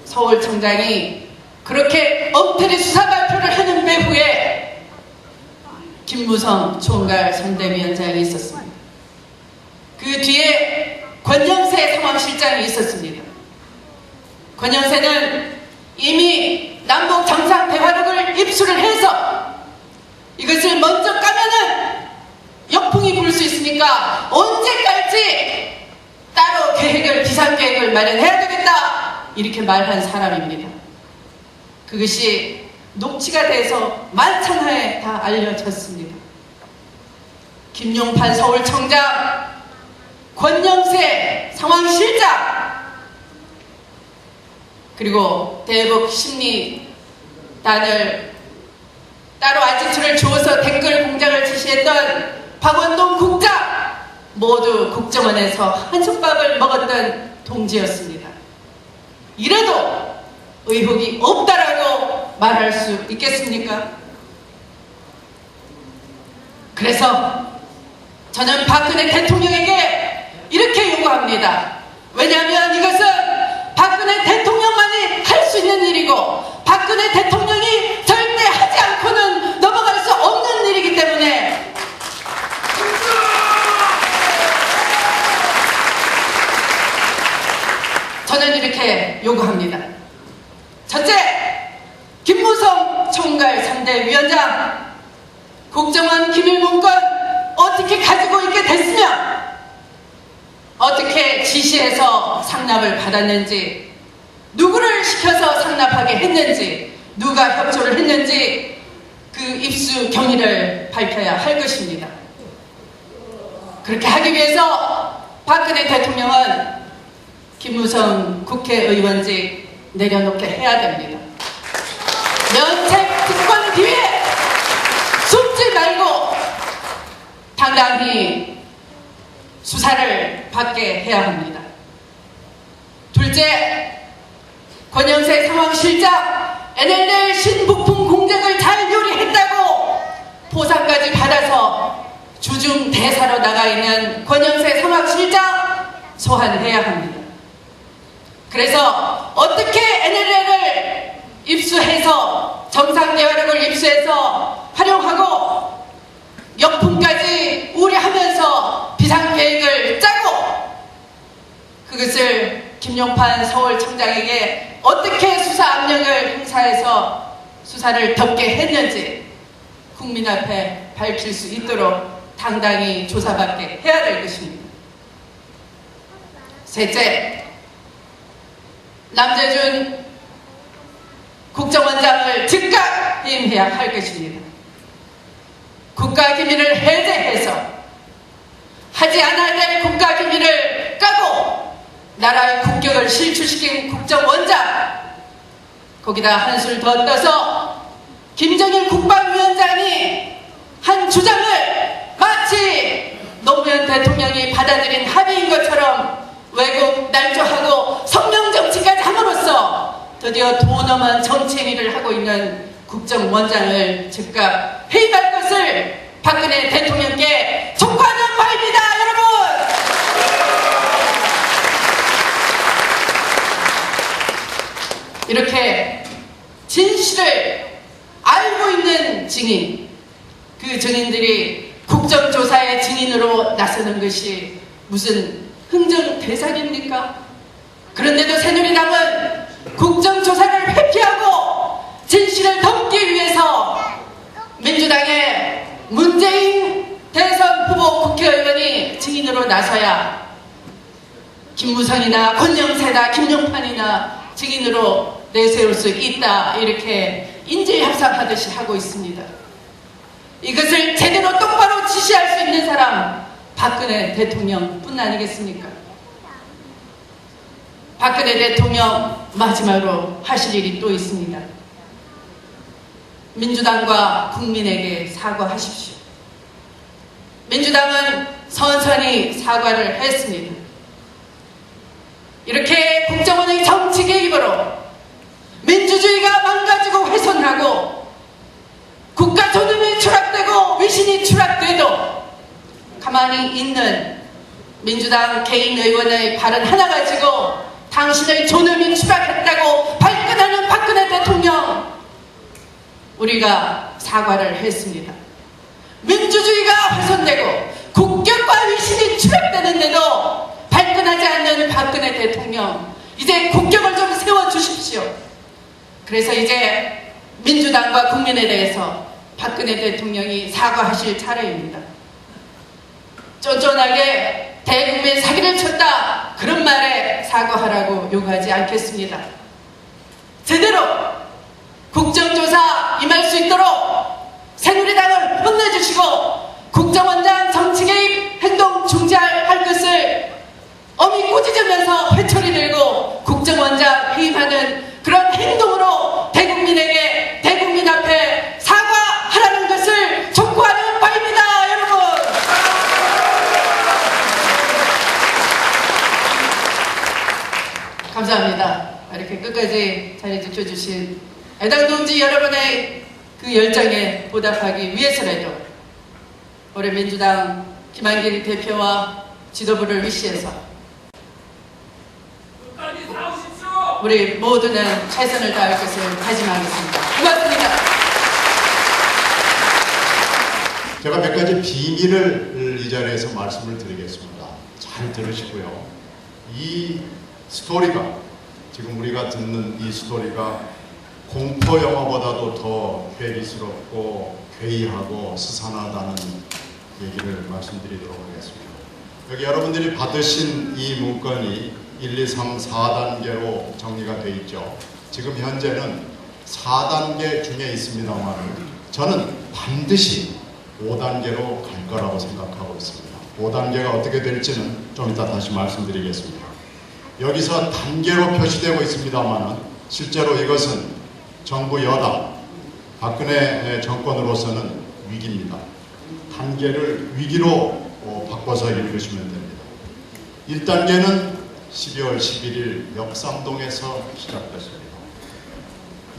서울청장이 그렇게 엉터리 수사 발표를 하는 배후에 김무성 총괄 선대위원장이 있었습니다. 그 뒤에 권영세 상황실장이 있었습니다. 권영세는 이미 남북 정상대화록을 입수를 해서 이것을 먼저 까면은 역풍이 불 수 있으니까 언제 깔지 따로 계획을, 비상계획을 마련해야 되겠다 이렇게 말한 사람입니다. 그것이 녹취가 돼서 만천하에 다 알려졌습니다. 김용판 서울청장, 권영세 상황실장, 그리고 대북 심리단을 따로 아지트를 주어서 댓글 공작을 지시했던 박원동 국장, 모두 국정원에서 한솥밥을 먹었던 동지였습니다. 이래도 의혹이 없다라고 말할 수 있겠습니까? 그래서 저는 박근혜 대통령에게 이렇게 요구합니다. 왜냐하면 이것은 박근혜 대통령만이 할 수 있는 일이고 박근혜 대통령이 절대 하지 않고는 넘어갈 수 없는 일이기 때문에 저는 이렇게 요구합니다. 첫째, 김무성 총괄 선대위원장, 국정원 기밀문건 어떻게 가지고 있게 됐으면 어떻게 지시해서 상납을 받았는지, 누구를 시켜서 상납하게 했는지, 누가 협조를 했는지 그 입수 경위를 밝혀야 할 것입니다. 그렇게 하기 위해서 박근혜 대통령은 김무성 국회의원직 내려놓게 해야 됩니다. 면책 특권 기회 숨지 말고 당당히 수사를 받게 해야 합니다. 둘째, 권영세 상황실장 NLL 신부품 공작을 잘 요리했다고 보상까지 받아서 주중 대사로 나가 있는 권영세 상황실장 소환해야 합니다. 그래서 어떻게 NLL을 입수해서 정상대화력을 입수해서 활용하고 역풍까지 우려하면서 비상계획을 짜고 그것을 김용판 서울청장에게 어떻게 수사 압력을 행사해서 수사를 덮게 했는지 국민 앞에 밝힐 수 있도록 당당히 조사받게 해야 될 것입니다. 셋째, 남재준 국정원장을 즉각 해임해야 할 것입니다. 국가기밀을 해제해서 하지 않아야 될 국가기밀을 까고 나라의 국격을 실추시킨 국정원장, 거기다 한술 더 떠서 김정일 국방위원장이 한 주장을 마치 노무현 대통령이 받아들인 합의인 것처럼 왜곡 날조하고 성명정치까지 함으로써 드디어 도넘은 정치행위를 하고 있는 국정원장을 즉각 해임할 것을 박근혜 대통령께 촉구하는 바입니다, 여러분! 이렇게 진실을 알고 있는 증인, 그 증인들이 국정조사의 증인으로 나서는 것이 무슨 흥정대상입니까? 그런데도 새누리당은 국정조사를 회피하고 진실을 덮기 위해서 민주당의 문재인 대선 후보 국회의원이 증인으로 나서야 김무성이나 권영세나 김용판이나 증인으로 내세울 수 있다, 이렇게 인질협상하듯이 하고 있습니다. 이것을 제대로 똑바로 지시할 수 있는 사람 박근혜 대통령뿐 아니겠습니까? 박근혜 대통령 마지막으로 하실 일이 또 있습니다. 민주당과 국민에게 사과하십시오. 민주당은 선선히 사과를 했습니다. 이렇게 국정원의 정치 개입으로 민주주의가 망가지고 훼손하고 국가 존엄이 추락되고 위신이 추락돼도 가만히 있는 민주당 개인 의원의 발언 하나 가지고 당신의 존엄이 추락했다고 발끈하는 박근혜 대통령, 우리가 사과를 했습니다. 민주주의가 훼손되고 국격과 위신이 추락되는데도 발끈하지 않는 박근혜 대통령, 이제 국격을 좀 세워주십시오. 그래서 이제 민주당과 국민에 대해서 박근혜 대통령이 사과하실 차례입니다. 쫀쫀하게 대국민 사기를 쳤다, 그런 말에 사과하라고 요구하지 않겠습니다. 제대로 국정조사 임할 수 있도록 새누리당을 혼내주시고 국정원장 정치개입 행동 중지할 것을 어미 꾸짖으면서 회초리 들고 국정원장 해임하는 그런 행동으로 대국민에게, 대국민 앞에 사과하라는 것을 촉구하는 바입니다, 여러분! 감사합니다. 이렇게 끝까지 자리 지켜주신 애당 동지 여러분의 그 열정에 보답하기 위해서라도 올해 민주당 김한길 대표와 지도부를 위시해서 우리 모두는 최선을 다할 것을 다짐하겠습니다. 고맙습니다. 제가 몇 가지 비밀을 이 자리에서 말씀을 드리겠습니다. 잘 들으시고요. 이 스토리가, 지금 우리가 듣는 이 스토리가 공포 영화보다도 더 괴기스럽고 괴이하고 스산하다는 얘기를 말씀드리도록 하겠습니다. 여기 여러분들이 받으신 이 문건이 1, 2, 3, 4단계로 정리가 되어 있죠. 지금 현재는 4단계 중에 있습니다만 저는 반드시 5단계로 갈 거라고 생각하고 있습니다. 5단계가 어떻게 될지는 좀 이따 다시 말씀드리겠습니다. 여기서 단계로 표시되고 있습니다만 실제로 이것은 정부 여당 박근혜 정권으로서는 위기입니다. 단계를 위기로 바꿔서 읽으시면 됩니다. 1단계는 12월 11일 역삼동에서 시작됐습니다.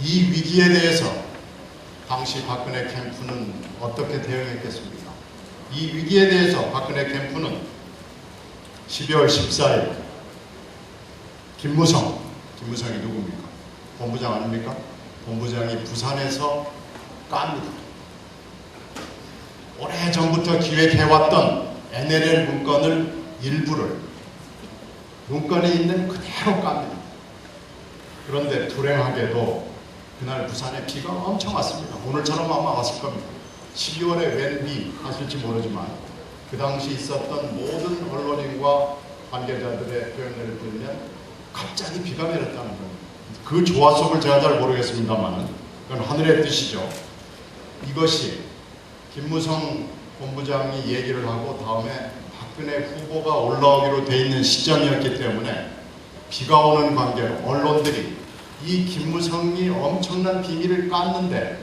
이 위기에 대해서 당시 박근혜 캠프는 어떻게 대응했겠습니까? 이 위기에 대해서 박근혜 캠프는 12월 14일 김무성이 누굽니까? 본부장 아닙니까? 본부장이 부산에서 깝니다. 오래전부터 기획해왔던 NLL 문건을 일부를 문건에 있는 그대로 깝니다. 그런데 불행하게도 그날 부산에 비가 엄청 왔습니다. 오늘처럼 아마 왔을 겁니다. 12월에 웬 비 하실지 모르지만 그 당시 있었던 모든 언론인과 관계자들의 표현을 들으면 갑자기 비가 내렸다는 겁니다. 그 조화 속을 제가 잘 모르겠습니다만 그건 하늘의 뜻이죠. 이것이 김무성 본부장이 얘기를 하고 다음에 박근혜 후보가 올라오기로 돼 있는 시점이었기 때문에 비가 오는 관계로 언론들이 이 김무성이 엄청난 비밀을 깠는데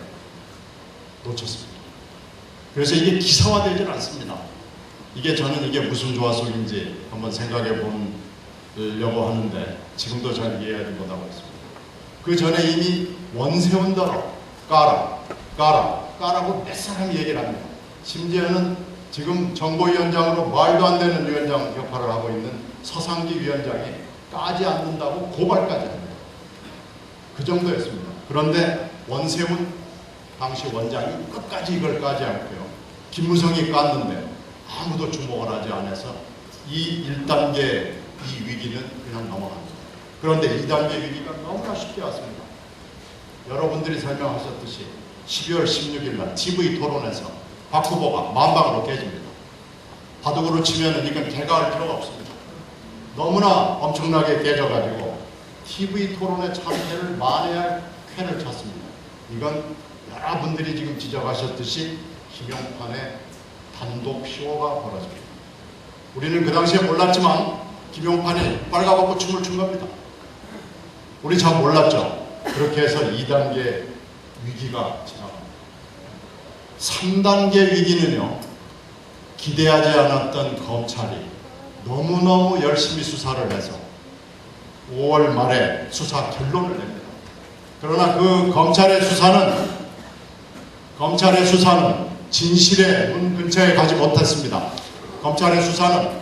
놓쳤습니다. 그래서 이게 기사화되질 않습니다. 저는 이게 무슨 조화 속인지 한번 생각해 보려고 하는데 지금도 잘 이해하지 못하고 있습니다. 그 전에 이미 원세훈더러 까라고 몇 사람이 얘기를 합니다. 심지어는 지금 정보위원장으로 말도 안 되는 위원장 역할을 하고 있는 서상기 위원장이 까지 않는다고 고발까지 합니다. 그 정도였습니다. 그런데 원세훈 당시 원장이 끝까지 이걸 까지 않고요. 김무성이 깠는데 아무도 주목을 하지 않아서 이 1단계 이 위기는 그냥 넘어갑니다. 그런데 2단계 위기가 너무나 쉽게 왔습니다. 여러분들이 설명하셨듯이 12월 16일 날 TV 토론에서 박 후보가 만방으로 깨집니다. 바둑으로 치면은 이건 개가할 필요가 없습니다. 너무나 엄청나게 깨져가지고 TV 토론의 참패를 만회할 쾌를 쳤습니다. 이건 여러분들이 지금 지적하셨듯이 김용판의 단독 쇼가 벌어집니다. 우리는 그 당시에 몰랐지만 김용판이 빨가벗고 춤을 춘 겁니다. 우리 잘 몰랐죠. 그렇게 해서 2단계 위기가 지나갑니다. 3단계 위기는요, 기대하지 않았던 검찰이 너무너무 열심히 수사를 해서 5월 말에 수사 결론을 냅니다. 그러나 그 검찰의 수사는 진실의 문 근처에 가지 못했습니다. 검찰의 수사는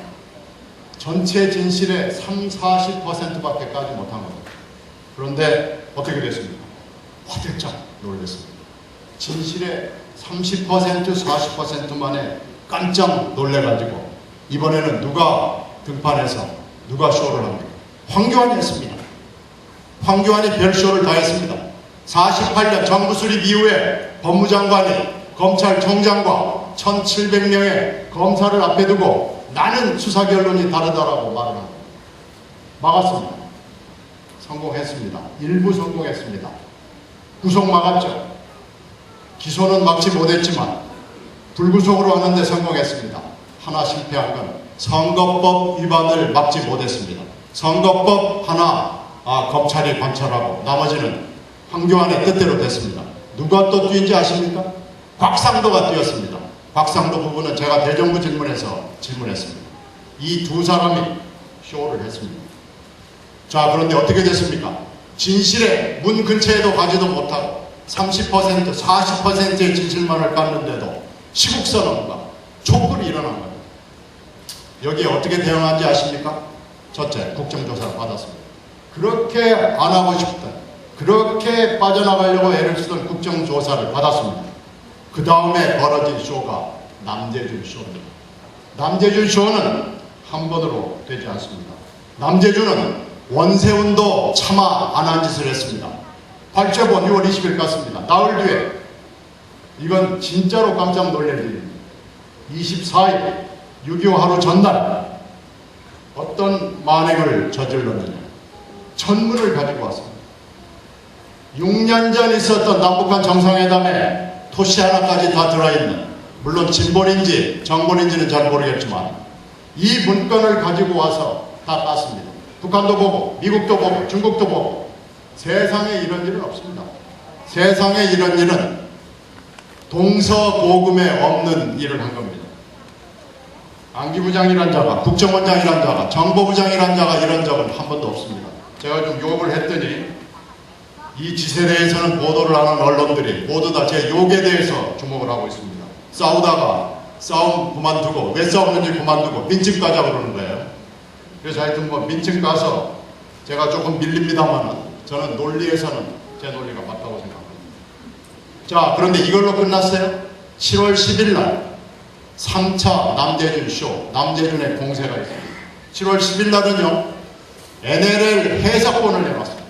전체 진실의 30-40%밖에 까지 못한 겁니다. 그런데 어떻게 됐습니까? 화들짝 놀랐습니다. 진실의 30%, 40%만에 깜짝 놀래가지고 이번에는 누가 등판해서 누가 쇼를 합니까? 황교안이 했습니다. 황교안이 별쇼를 다 했습니다. 48년 정부 수립 이후에 법무장관이 검찰총장과 1700명의 검사를 앞에 두고 나는 수사 결론이 다르다라고 말을 합니다. 막았습니다. 성공했습니다. 일부 성공했습니다. 구속 막았죠. 기소는 막지 못했지만 불구속으로 하는데 성공했습니다. 하나 실패한 건 선거법 위반을 막지 못했습니다. 선거법 하나 검찰이 관찰하고 나머지는 황교안의 뜻대로 됐습니다. 누가 또 뛰인지 아십니까? 곽상도가 뛰었습니다. 곽상도 부부는 제가 대정부 질문에서 질문했습니다. 이 두 사람이 쇼를 했습니다. 자, 그런데 어떻게 됐습니까? 진실의 문 근처에도 가지도 못하고 30%, 40%의 진실만을 깠는데도 시국선언과 촛불이 일어난 겁니다. 여기에 어떻게 대응한지 아십니까? 첫째, 국정조사를 받았습니다. 그렇게 안 하고 싶던, 그렇게 빠져나가려고 애를 쓰던 국정조사를 받았습니다. 그 다음에 벌어진 쇼가 남재준 쇼입니다. 남재준 쇼는 한 번으로 되지 않습니다. 남재준은 원세훈도 차마 안 한 짓을 했습니다. 발제본 6월 20일 갔습니다. 나흘 뒤에 이건 진짜로 깜짝 놀랄 일입니다. 24일 6.25 하루 전날 어떤 만행을 저질렀느냐. 전문을 가지고 왔습니다. 6년 전 있었던 남북한 정상회담에 토시 하나까지 다 들어있는, 물론 진본인지 정본인지는 잘 모르겠지만 이 문건을 가지고 와서 다 깠습니다. 북한도 보고 미국도 보고 중국도 보고. 세상에 이런 일은 없습니다. 세상에 이런 일은 동서고금에 없는 일을 한 겁니다. 안기부장이란 자가, 국정원장이란 자가, 정보부장이란 자가 이런 적은 한 번도 없습니다. 제가 좀 욕을 했더니 이 짓에 대해서는 보도를 하는 언론들이 모두 다 제 욕에 대해서 주목을 하고 있습니다. 싸우다가 싸움 그만두고, 왜 싸우는지 그만두고 민증 가자 그러는 거예요. 그래서 하여튼 뭐 민증 가서 제가 조금 밀립니다만은 저는 논리에서는 제 논리가 맞다고 생각합니다. 자, 그런데 이걸로 끝났어요? 7월 10일 날 3차 남대준 쇼, 남대준의 공세가 있습니다. 7월 10일 날은요, NLL 해석본을 내놨습니다.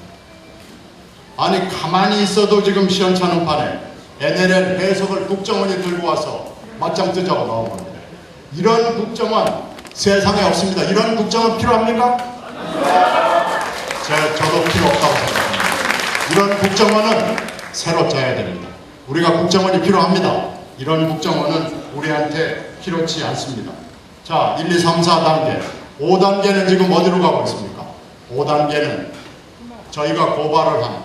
아니, 가만히 있어도 지금 시원찮은 판에 NLL 해석을 국정원이 들고 와서 맞짱 뜨자고 나온 겁니다. 이런 국정원 세상에 없습니다. 이런 국정원 필요합니까? 저도 필요 없다고 생각합니다. 이런 국정원은 새로 짜야 됩니다. 우리가 국정원이 필요합니다. 이런 국정원은 우리한테 필요치 않습니다. 자, 1, 2, 3, 4단계. 5단계는 지금 어디로 가고 있습니까? 5단계는 저희가 고발을 한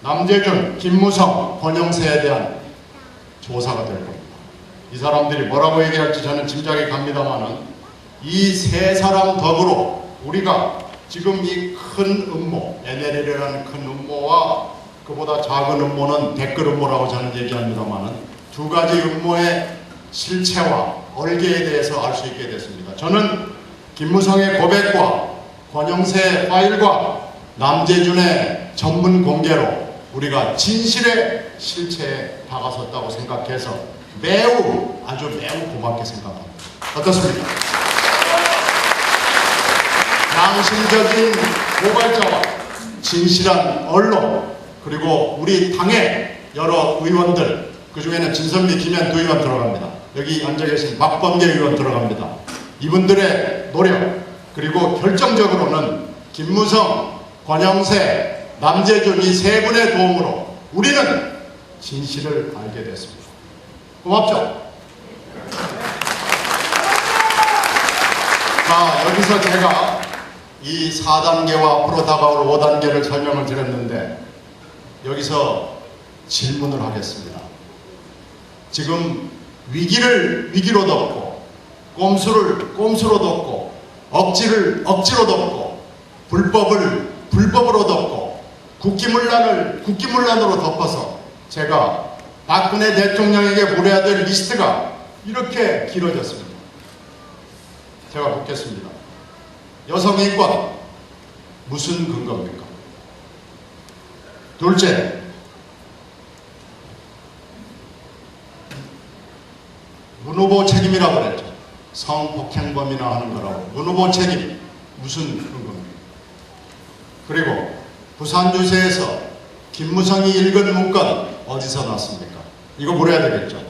남재준, 김무성, 권영세에 대한 조사가 될 겁니다. 이 사람들이 뭐라고 얘기할지 저는 짐작이 갑니다만은 이 세 사람 덕으로 우리가 지금 이 큰 음모, NLL이라는 큰 음모와 그보다 작은 음모는 댓글 음모라고 저는 얘기합니다만은 두 가지 음모의 실체와 얼개에 대해서 알 수 있게 됐습니다. 저는 김무성의 고백과 권영세의 파일과 남재준의 전문 공개로 우리가 진실의 실체에 다가섰다고 생각해서 아주 매우 고맙게 생각합니다. 어떻습니까? 양심적인 고발자와 진실한 언론, 그리고 우리 당의 여러 의원들, 그 중에는 진선미, 김현 두 의원 들어갑니다. 여기 앉아 계신 박범계 의원 들어갑니다. 이분들의 노력, 그리고 결정적으로는 김무성, 권영세, 남재준 이 세 분의 도움으로 우리는 진실을 알게 됐습니다. 고맙죠? 자, 여기서 제가 이 4단계와 앞으로 다가올 5단계를 설명을 드렸는데 여기서 질문을 하겠습니다. 지금 위기를 위기로 덮고, 꼼수를 꼼수로 덮고, 억지를 억지로 덮고, 불법을 불법으로 덮고, 국기문란을 국기문란으로 덮어서 제가 박근혜 대통령에게 물어야 될 리스트가 이렇게 길어졌습니다. 제가 묻겠습니다. 여성인권 무슨 근거입니까? 둘째, 문 후보 책임이라고 그랬죠. 성폭행범이나 하는 거라고. 문 후보 책임 무슨 근거입니까? 그리고 부산 유세에서 김무성이 읽은 문건 어디서 났습니까? 이거 물어야 되겠죠.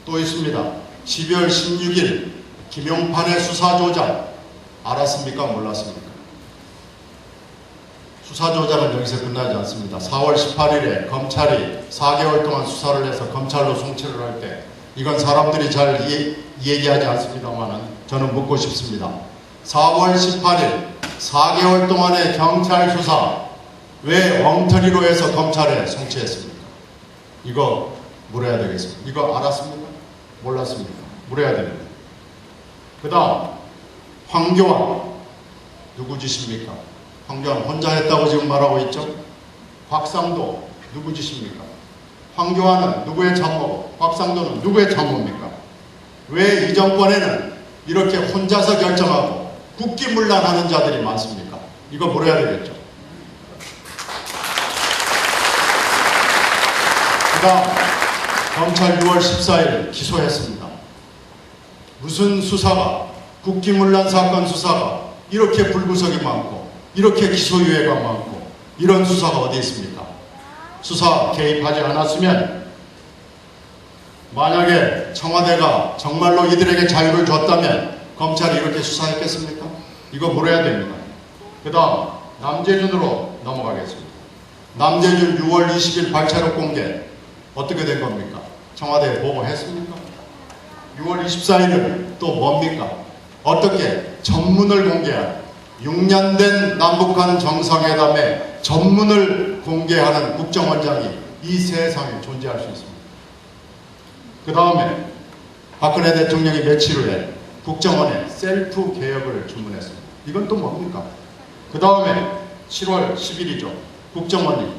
또 있습니다. 12월 16일 김용판의 수사조작 알았습니까? 몰랐습니까? 수사조작은 여기서 끝나지 않습니다. 4월 18일에 검찰이 4개월 동안 수사를 해서 검찰로 송치를 할 때 이건 사람들이 잘 얘기하지 않습니다만 저는 묻고 싶습니다. 4월 18일 4개월 동안의 경찰 수사 왜 엉터리로 해서 검찰에 송치했습니까? 이거 물어야 되겠습니다. 이거 알았습니까? 몰랐습니까? 물어야 됩니다. 그 다음 황교안 누구 짓입니까? 황교안 혼자 했다고 지금 말하고 있죠? 곽상도 누구 짓입니까? 황교안은 누구의 참모고 곽상도는 누구의 참모입니까? 왜 이 정권에는 이렇게 혼자서 결정하고 국기문란하는 자들이 많습니까? 이거 물어야 되겠죠. 그 다음 검찰 6월 14일 기소했습니다. 무슨 수사가, 국기문란 사건 수사가 이렇게 불구석이 많고 이렇게 기소유예가 많고 이런 수사가 어디 있습니까? 수사 개입하지 않았으면 만약에 청와대가 정말로 이들에게 자유를 줬다면 검찰이 이렇게 수사했겠습니까? 이거 물어야 됩니다. 그 다음 남재준으로 넘어가겠습니다. 남재준 6월 20일 발차력 공개 어떻게 된 겁니까? 청와대에 보고했습니까? 6월 24일은 또 뭡니까? 어떻게 전문을 공개한 6년 된 남북한 정상회담의 전문을 공개하는 국정원장이 이 세상에 존재할 수 있습니다. 그 다음에 박근혜 대통령이 며칠 후에 국정원에 셀프 개혁을 주문했습니다. 이건 또 뭡니까? 그 다음에 7월 10일이죠. 국정원이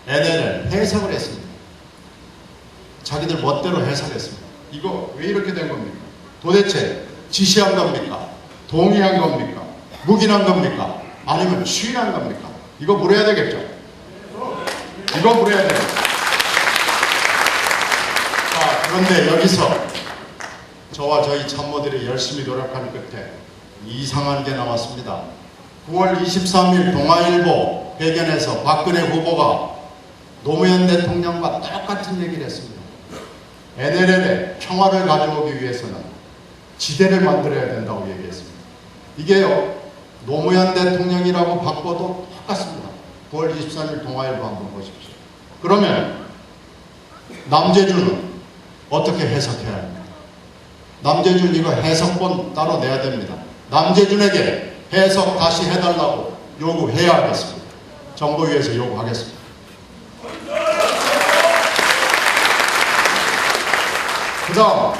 NLL 해석을 했습니다. 자기들 멋대로 해석했습니다. 이거 왜 이렇게 된 겁니까? 도대체 지시한 겁니까? 동의한 겁니까? 묵인한 겁니까? 아니면 추인한 겁니까? 이거 물어야 되겠죠? 이거 물어야 되겠죠? 자, 그런데 여기서 저와 저희 참모들이 열심히 노력한 끝에 이상한 게 나왔습니다. 9월 23일 동아일보 회견에서 박근혜 후보가 노무현 대통령과 똑같은 얘기를 했습니다. NLL의 평화를 가져오기 위해서는 지대를 만들어야 된다고 얘기했습니다. 이게요, 노무현 대통령이라고 바꿔도 똑같습니다. 9월 23일 동아일보 한번 보십시오. 그러면 남재준은 어떻게 해석해야 합니까? 남재준 이거 해석본 따로 내야 됩니다. 남재준에게 해석 다시 해달라고 요구해야 하겠습니다. 정보위에서 요구하겠습니다. 그 다음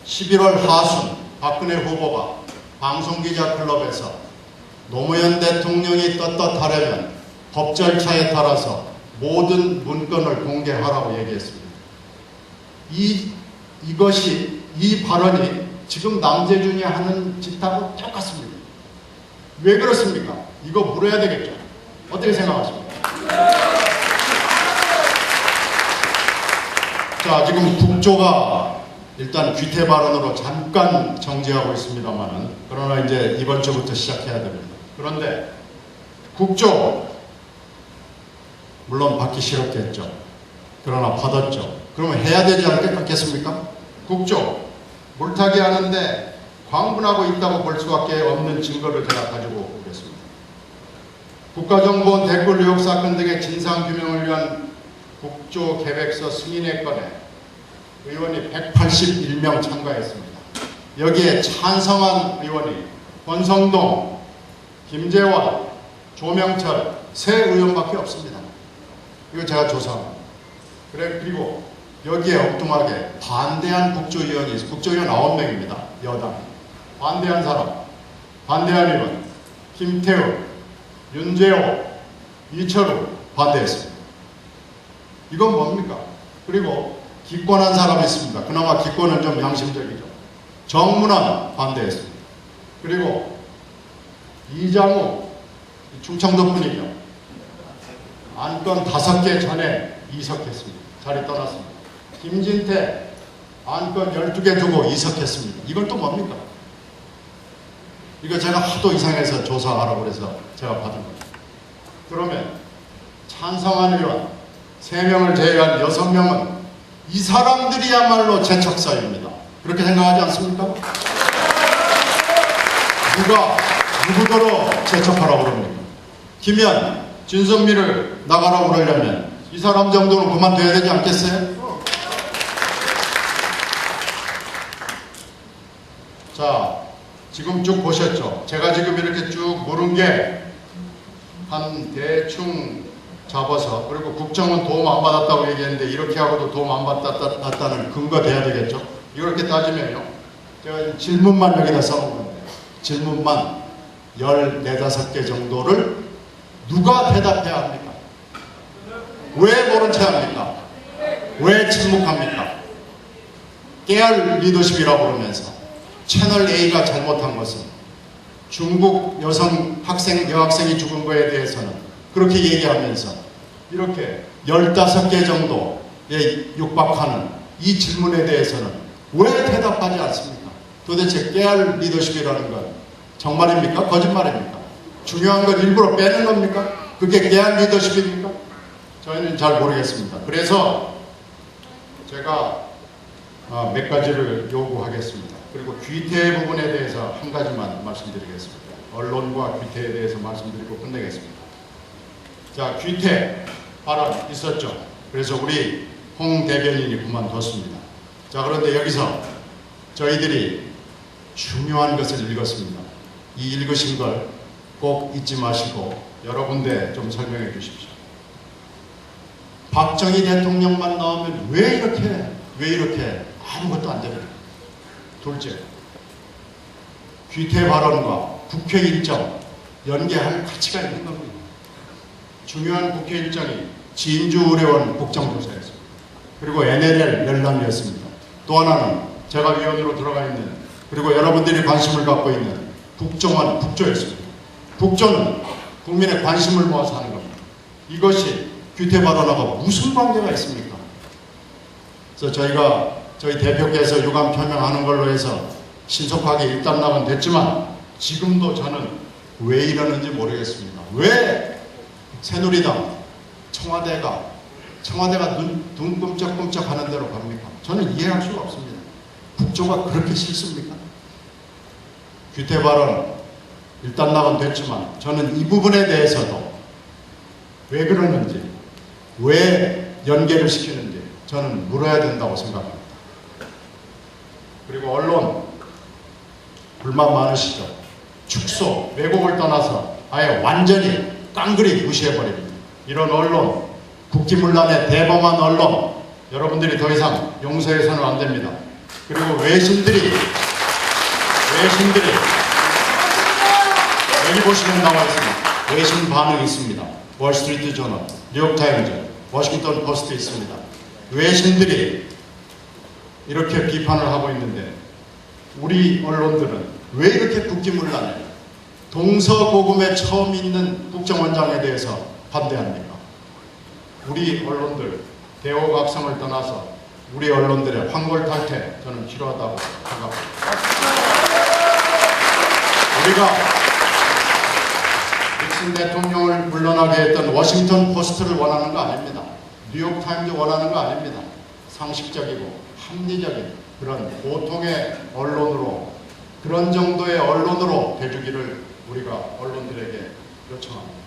11월 하순 박근혜 후보가 방송기자클럽에서 노무현 대통령이 떳떳하려면 법 절차에 따라서 모든 문건을 공개하라고 얘기했습니다. 이 발언이 지금 남재준이 하는 짓하고 똑같습니다. 왜 그렇습니까? 이거 물어야 되겠죠? 어떻게 생각하십니까? 자, 지금 국조가 일단 귀태 발언으로 잠깐 정지하고 있습니다만은, 그러나 이제 이번 주부터 시작해야 됩니다. 그런데 국조 물론 받기 싫었겠죠. 그러나 받았죠. 그러면 해야 되지 않겠습니까? 국조 물타기 하는데 광분하고 있다고 볼 수밖에 없는 증거를 제가 가지고 오겠습니다. 국가정보원 댓글 의혹 사건 등의 진상규명을 위한 국조 계획서 승인의 건에 의원이 181명 참가했습니다. 여기에 찬성한 의원이 권성동, 김재원, 조명철 세 의원밖에 없습니다. 이거 제가 조사합니다. 그리고 여기에 엉뚱하게 반대한 국조위원이 있어요. 국조위원 9명입니다. 여당. 반대한 사람, 반대한 의원 김태우, 윤재호, 이철우 반대했습니다. 이건 뭡니까? 그리고 기권한 사람이 있습니다. 그나마 기권은 좀 양심적이죠. 정문환 반대했습니다. 그리고 이장우, 충청도 분이죠. 안건 5개 전에 이석했습니다. 자리 떠났습니다. 김진태 안건 12개 두고 이석했습니다. 이건 또 뭡니까? 이거 제가 하도 이상해서 조사하라고 그래서 제가 받은 거예요. 그러면 찬성한 의원 3명을 제외한 6명은 이 사람들이야말로 재척사입니다. 그렇게 생각하지 않습니까? 누가 누구더러 재척하라고 그럽니까? 김현, 진선미를 나가라고 그러려면 이 사람 정도는 그만둬야 되지 않겠어요? 자, 지금 쭉 보셨죠? 제가 지금 이렇게 쭉 물은 게 한 대충 잡아서, 그리고 국정은 도움 안 받았다고 얘기했는데 이렇게 하고도 도움 안 받았다는 근거 돼야 되겠죠? 이렇게 따지면요, 제가 지금 질문만 여기다 써놓은 건데 질문만 14~15개 정도를 누가 대답해야 합니까? 왜 모른 체 합니까? 왜 침묵합니까? 깨알 리더십이라고 그러면서 채널 A가 잘못한 것은 중국 여학생이 죽은 거에 대해서는 그렇게 얘기하면서 이렇게 15개 정도에 육박하는 이 질문에 대해서는 왜 대답하지 않습니까? 도대체 깨알 리더십이라는 건 정말입니까? 거짓말입니까? 중요한 걸 일부러 빼는 겁니까? 그게 깨알 리더십입니까? 저희는 잘 모르겠습니다. 그래서 제가 몇 가지를 요구하겠습니다. 그리고 귀태 부분에 대해서 한 가지만 말씀드리겠습니다. 언론과 귀태에 대해서 말씀드리고 끝내겠습니다. 자, 귀태 발언 있었죠. 그래서 우리 홍 대변인이 그만뒀습니다. 자, 그런데 여기서 저희들이 중요한 것을 읽었습니다. 이 읽으신 걸 꼭 잊지 마시고 여러 군데 좀 설명해 주십시오. 박정희 대통령만 나오면 왜 이렇게 아무것도 안 됩니까? 둘째, 귀태 발언과 국회 일정 연계할 가치가 있는 겁니다. 중요한 국회 일정이 진주 의료원 국정조사였습니다. 그리고 NLL 열람이었습니다. 또 하나는 제가 위원으로 들어가 있는 그리고 여러분들이 관심을 갖고 있는 국정원 국조였습니다. 국조는 국민의 관심을 모아서 하는 겁니다. 이것이 귀태 발언하고 무슨 관계가 있습니까? 그래서 저희 대표께서 유감 표명하는 걸로 해서 신속하게 일단락은 됐지만 지금도 저는 왜 이러는지 모르겠습니다. 왜 새누리당 청와대가 눈 끔쩍끔쩍 하는 대로 갑니까? 저는 이해할 수가 없습니다. 국조가 그렇게 싫습니까? 귀태 발언 일단락은 됐지만 저는 이 부분에 대해서도 왜 그러는지 왜 연계를 시키는지 저는 물어야 된다고 생각합니다. 그리고 언론 불만 많으시죠? 축소, 왜곡을 떠나서 아예 완전히 깡그리 무시해버립니다. 이런 언론, 국기문란에 대범한 언론, 여러분들이 더 이상 용서해서는 안 됩니다. 그리고 외신들이 여기 보시면 나와 있습니다. 외신 반응이 있습니다. 월스트리트 저널, 뉴욕타임즈, 워싱턴 포스트 있습니다. 외신들이 이렇게 비판을 하고 있는데 우리 언론들은 왜 이렇게 국기문란에 동서고금에 처음 있는 국정원장에 대해서 반대합니까? 우리 언론들 대호각성을 떠나서 우리 언론들의 황골탈퇴 저는 필요하다고 생각합니다. 우리가 닉슨 대통령을 물러나게 했던 워싱턴 포스트를 원하는 거 아닙니다. 뉴욕타임즈 원하는 거 아닙니다. 상식적이고 합리적인 그런 보통의 언론으로 그런 정도의 언론으로 돼주기를 우리가 언론들에게 요청합니다.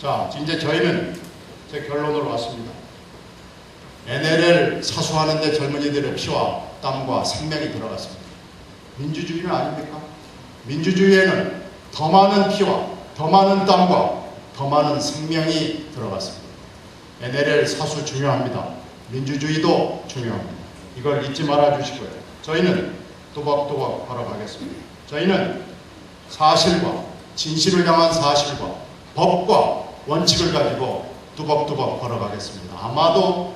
자, 이제 저희는 제 결론으로 왔습니다. NLL 사수하는데 젊은이들의 피와 땀과 생명이 들어갔습니다. 민주주의는 아닙니까? 민주주의에는 더 많은 피와 더 많은 땀과 더 많은 생명이 들어갔습니다. NLL 사수 중요합니다. 민주주의도 중요합니다. 이걸 잊지 말아 주시고요. 저희는 또박또박 걸어가겠습니다. 저희는 사실과 진실을 향한 사실과 법과 원칙을 가지고 뚜벅뚜벅 걸어가겠습니다. 아마도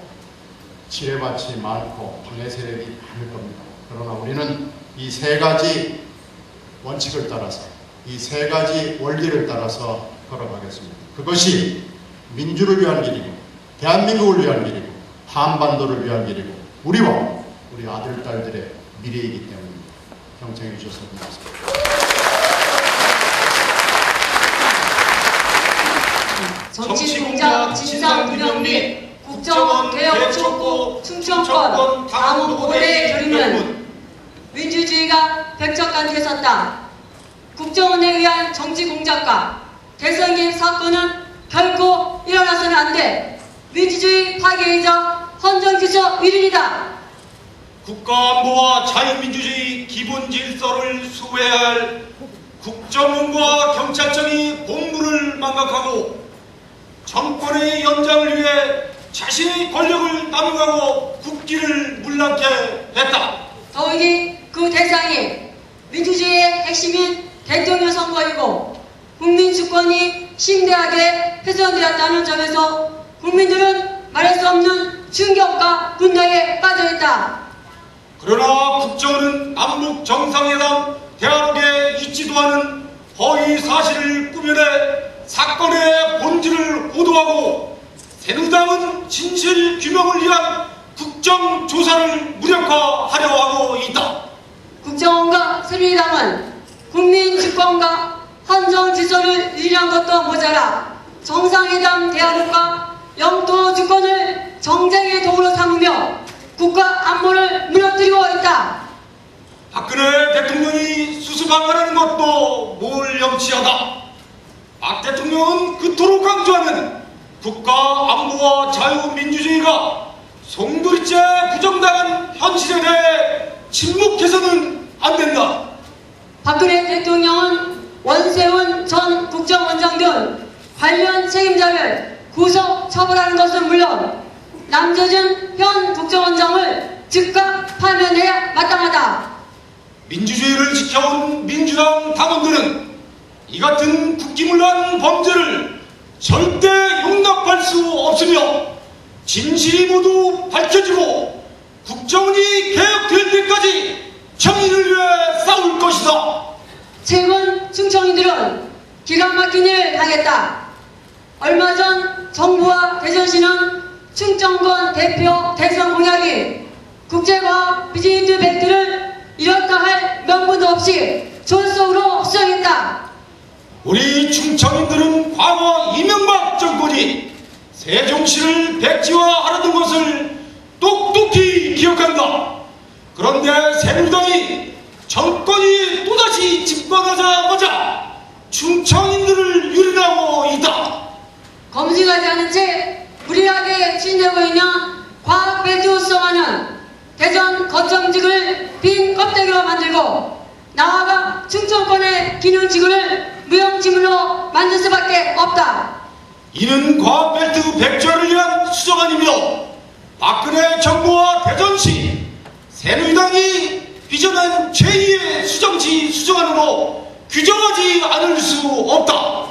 지뢰밭이 많고 방해 세력이 많을 겁니다. 그러나 우리는 이 세 가지 원칙을 따라서 이 세 가지 원리를 따라서 걸어가겠습니다. 그것이 민주를 위한 길이고 대한민국을 위한 길이고 한반도를 위한 길이고 우리와 우리 아들, 딸들의 미래이기 때문입니다. 경청해 주셔서 고맙습니다. 정치공작 진상규명 및 국정원 개혁 촉구 충청권 다문고대 결의문 민주주의가 백척간주했었다. 국정원에 의한 정치공작과 대선개입 사건은 결코 일어나서는 안 돼. 민주주의 파괴이자 헌정규칙 위반이다. 국가안보와 자유민주주의 기본 질서를 수호해야 할 국정원과 경찰청이 공무를 망각하고 정권의 연장을 위해 자신의 권력을 남용하고 국기를 물랑케 했다. 더욱이 그 대상이 민주주의의 핵심인 대통령 선거이고 국민 주권이 심대하게 훼손되었다는 점에서 국민들은 말할 수 없는 충격과 분노에 빠져있다. 그러나 국정원은 남북 정상회담 대화록에 있지도 않은 허위 사실을 꾸며내 사건의 본질을 호도하고 새누리당은 진실 규명을 위한 국정조사를 무력화하려 하고 있다. 국정원과 새누리당은 국민 주권과 헌정 질서를 유지한 것도 모자라 정상회담 대화록과 영토 주권을 정쟁의 도구로 삼으며 국가 안보를 무너뜨리고 있다. 박근혜 대통령이 수수방관하는 것도 몰염치하다. 박 대통령은 그토록 강조하는 국가 안보와 자유민주주의가 송두리째 부정당한 현실에 대해 침묵해서는 안 된다. 박근혜 대통령은 원세훈 전 국정원장 등 관련 책임자를 구속 처벌하는 것은 물론 남재준 현 국정원장을 즉각 파면해야 마땅하다. 민주주의를 지켜온 민주당 당원들은 이 같은 국기문란 범죄를 절대 용납할 수 없으며 진실이 모두 밝혀지고 국정원이 개혁될 때까지 정의를 위해 싸울 것이다. 최근 충청인들은 기가 막힌 일을 당했다. 얼마 전 정부와 대전시는 충청권 대표 대선 공약인 국제과학 비즈니스 벨트를 이렇다 할 명분도 없이 졸속으로 수정했다. 우리 충청인들은 과거 이명박 정권이 세종시를 백지화하려던 것을 똑똑히 기억한다. 그런데 새누리당이 정권이 또다시 집권하자마자 충청인들을 유린하고 있다. 검증하지 않은 채 무리하게 추진되고 있는 과학벨트 수정안은 대전 거점지구를 빈 껍데기로 만들고 나아가 충청권의 기능지구를 무용지물로 만들 수밖에 없다. 이는 과학벨트 백지화를 위한 수정안이며 박근혜 정부와 대전시 새누리당이 빚어낸 제2의 수정지 수정안으로 규정하지 않을 수 없다.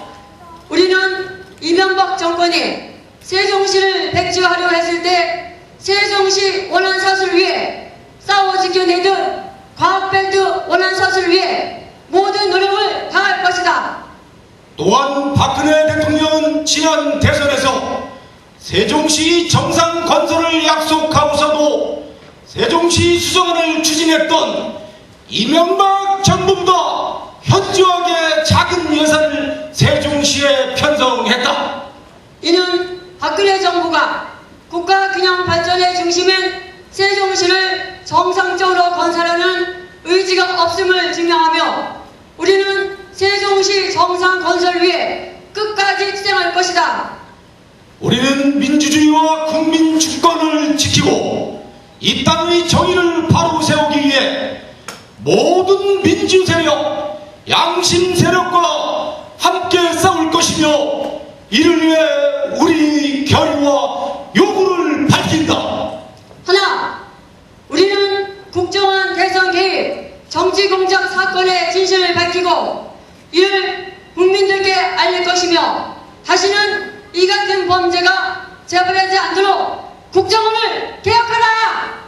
우리는 이명박 정권이 세종시를 백지화하려 했을 때 세종시 원안사수를 위해 싸워 지켜내듯 과학벨트 원안사수를 위해 모든 노력을 다할 것이다. 또한 박근혜 대통령은 지난 대선에서 세종시 정상 건설을 약속하고서도 세종시 수정안을 추진했던 이명박 정부보다 현저하게 작은 예산을 세종시에 편성했다. 이는 박근혜 정부가 국가균형 발전의 중심인 세종시를 정상적으로 건설하는 의지가 없음을 증명하며 우리는 세종시 정상 건설을 위해 끝까지 투쟁할 것이다. 우리는 민주주의와 국민 주권을 지키고 이 땅의 정의를 바로 세우기 위해 모든 민주 세력, 양심 세력과 함께 싸울 것이며 이를 위해 우리 결의와 요구를 밝힌다. 하나, 우리는 국정원 대선 개입, 정치 공작 사건의 진실을 밝히고 이를 국민들께 알릴 것이며 다시는 이 같은 범죄가 재발하지 않도록 국정원을 개혁하라!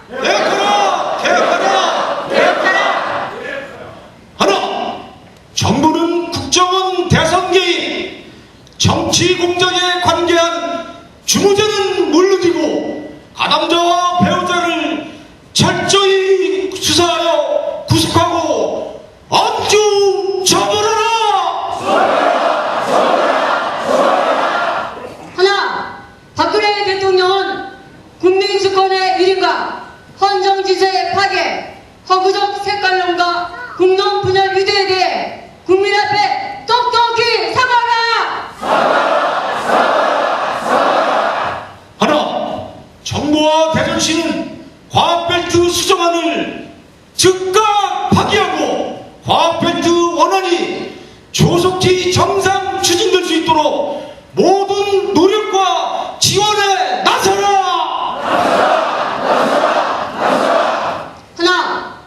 개혁하라! 개혁하라! 개혁하라! 하나, 정부는 국정원 대선 개입, 정치 공작에 관계한 주무제는 물론이고 가담자와 배우자를 철저히 수사하여 구속하고 엄중 처벌하라! 하나, 박근혜 대통령은 국민주권의 위임과 헌정지세의 파괴, 허구적 색깔론과 국론 분열 의도에 대해 국민 앞에 똑똑히 사과하라! 하나, 정부와 대전시는 과학벨트 수정안을 즉각 파기하고 과학벨트 원안이 조속히 정상 추진될 수 있도록 모든 노력과 지원에 나서라! 하나,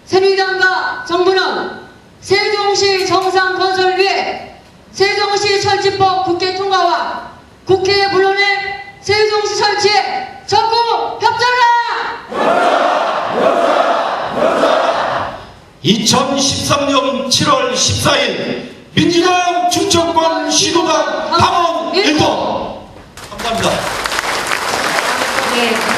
새누리당과 정부는 세종시 정상 건설을 위해 세종시 설치법 국회 통과와 국회 본론의 세종시 설치에 적극 협조하라! 2013년 7월 14일 민주당 충청권 시도당 당원 1동 감사합니다. 네.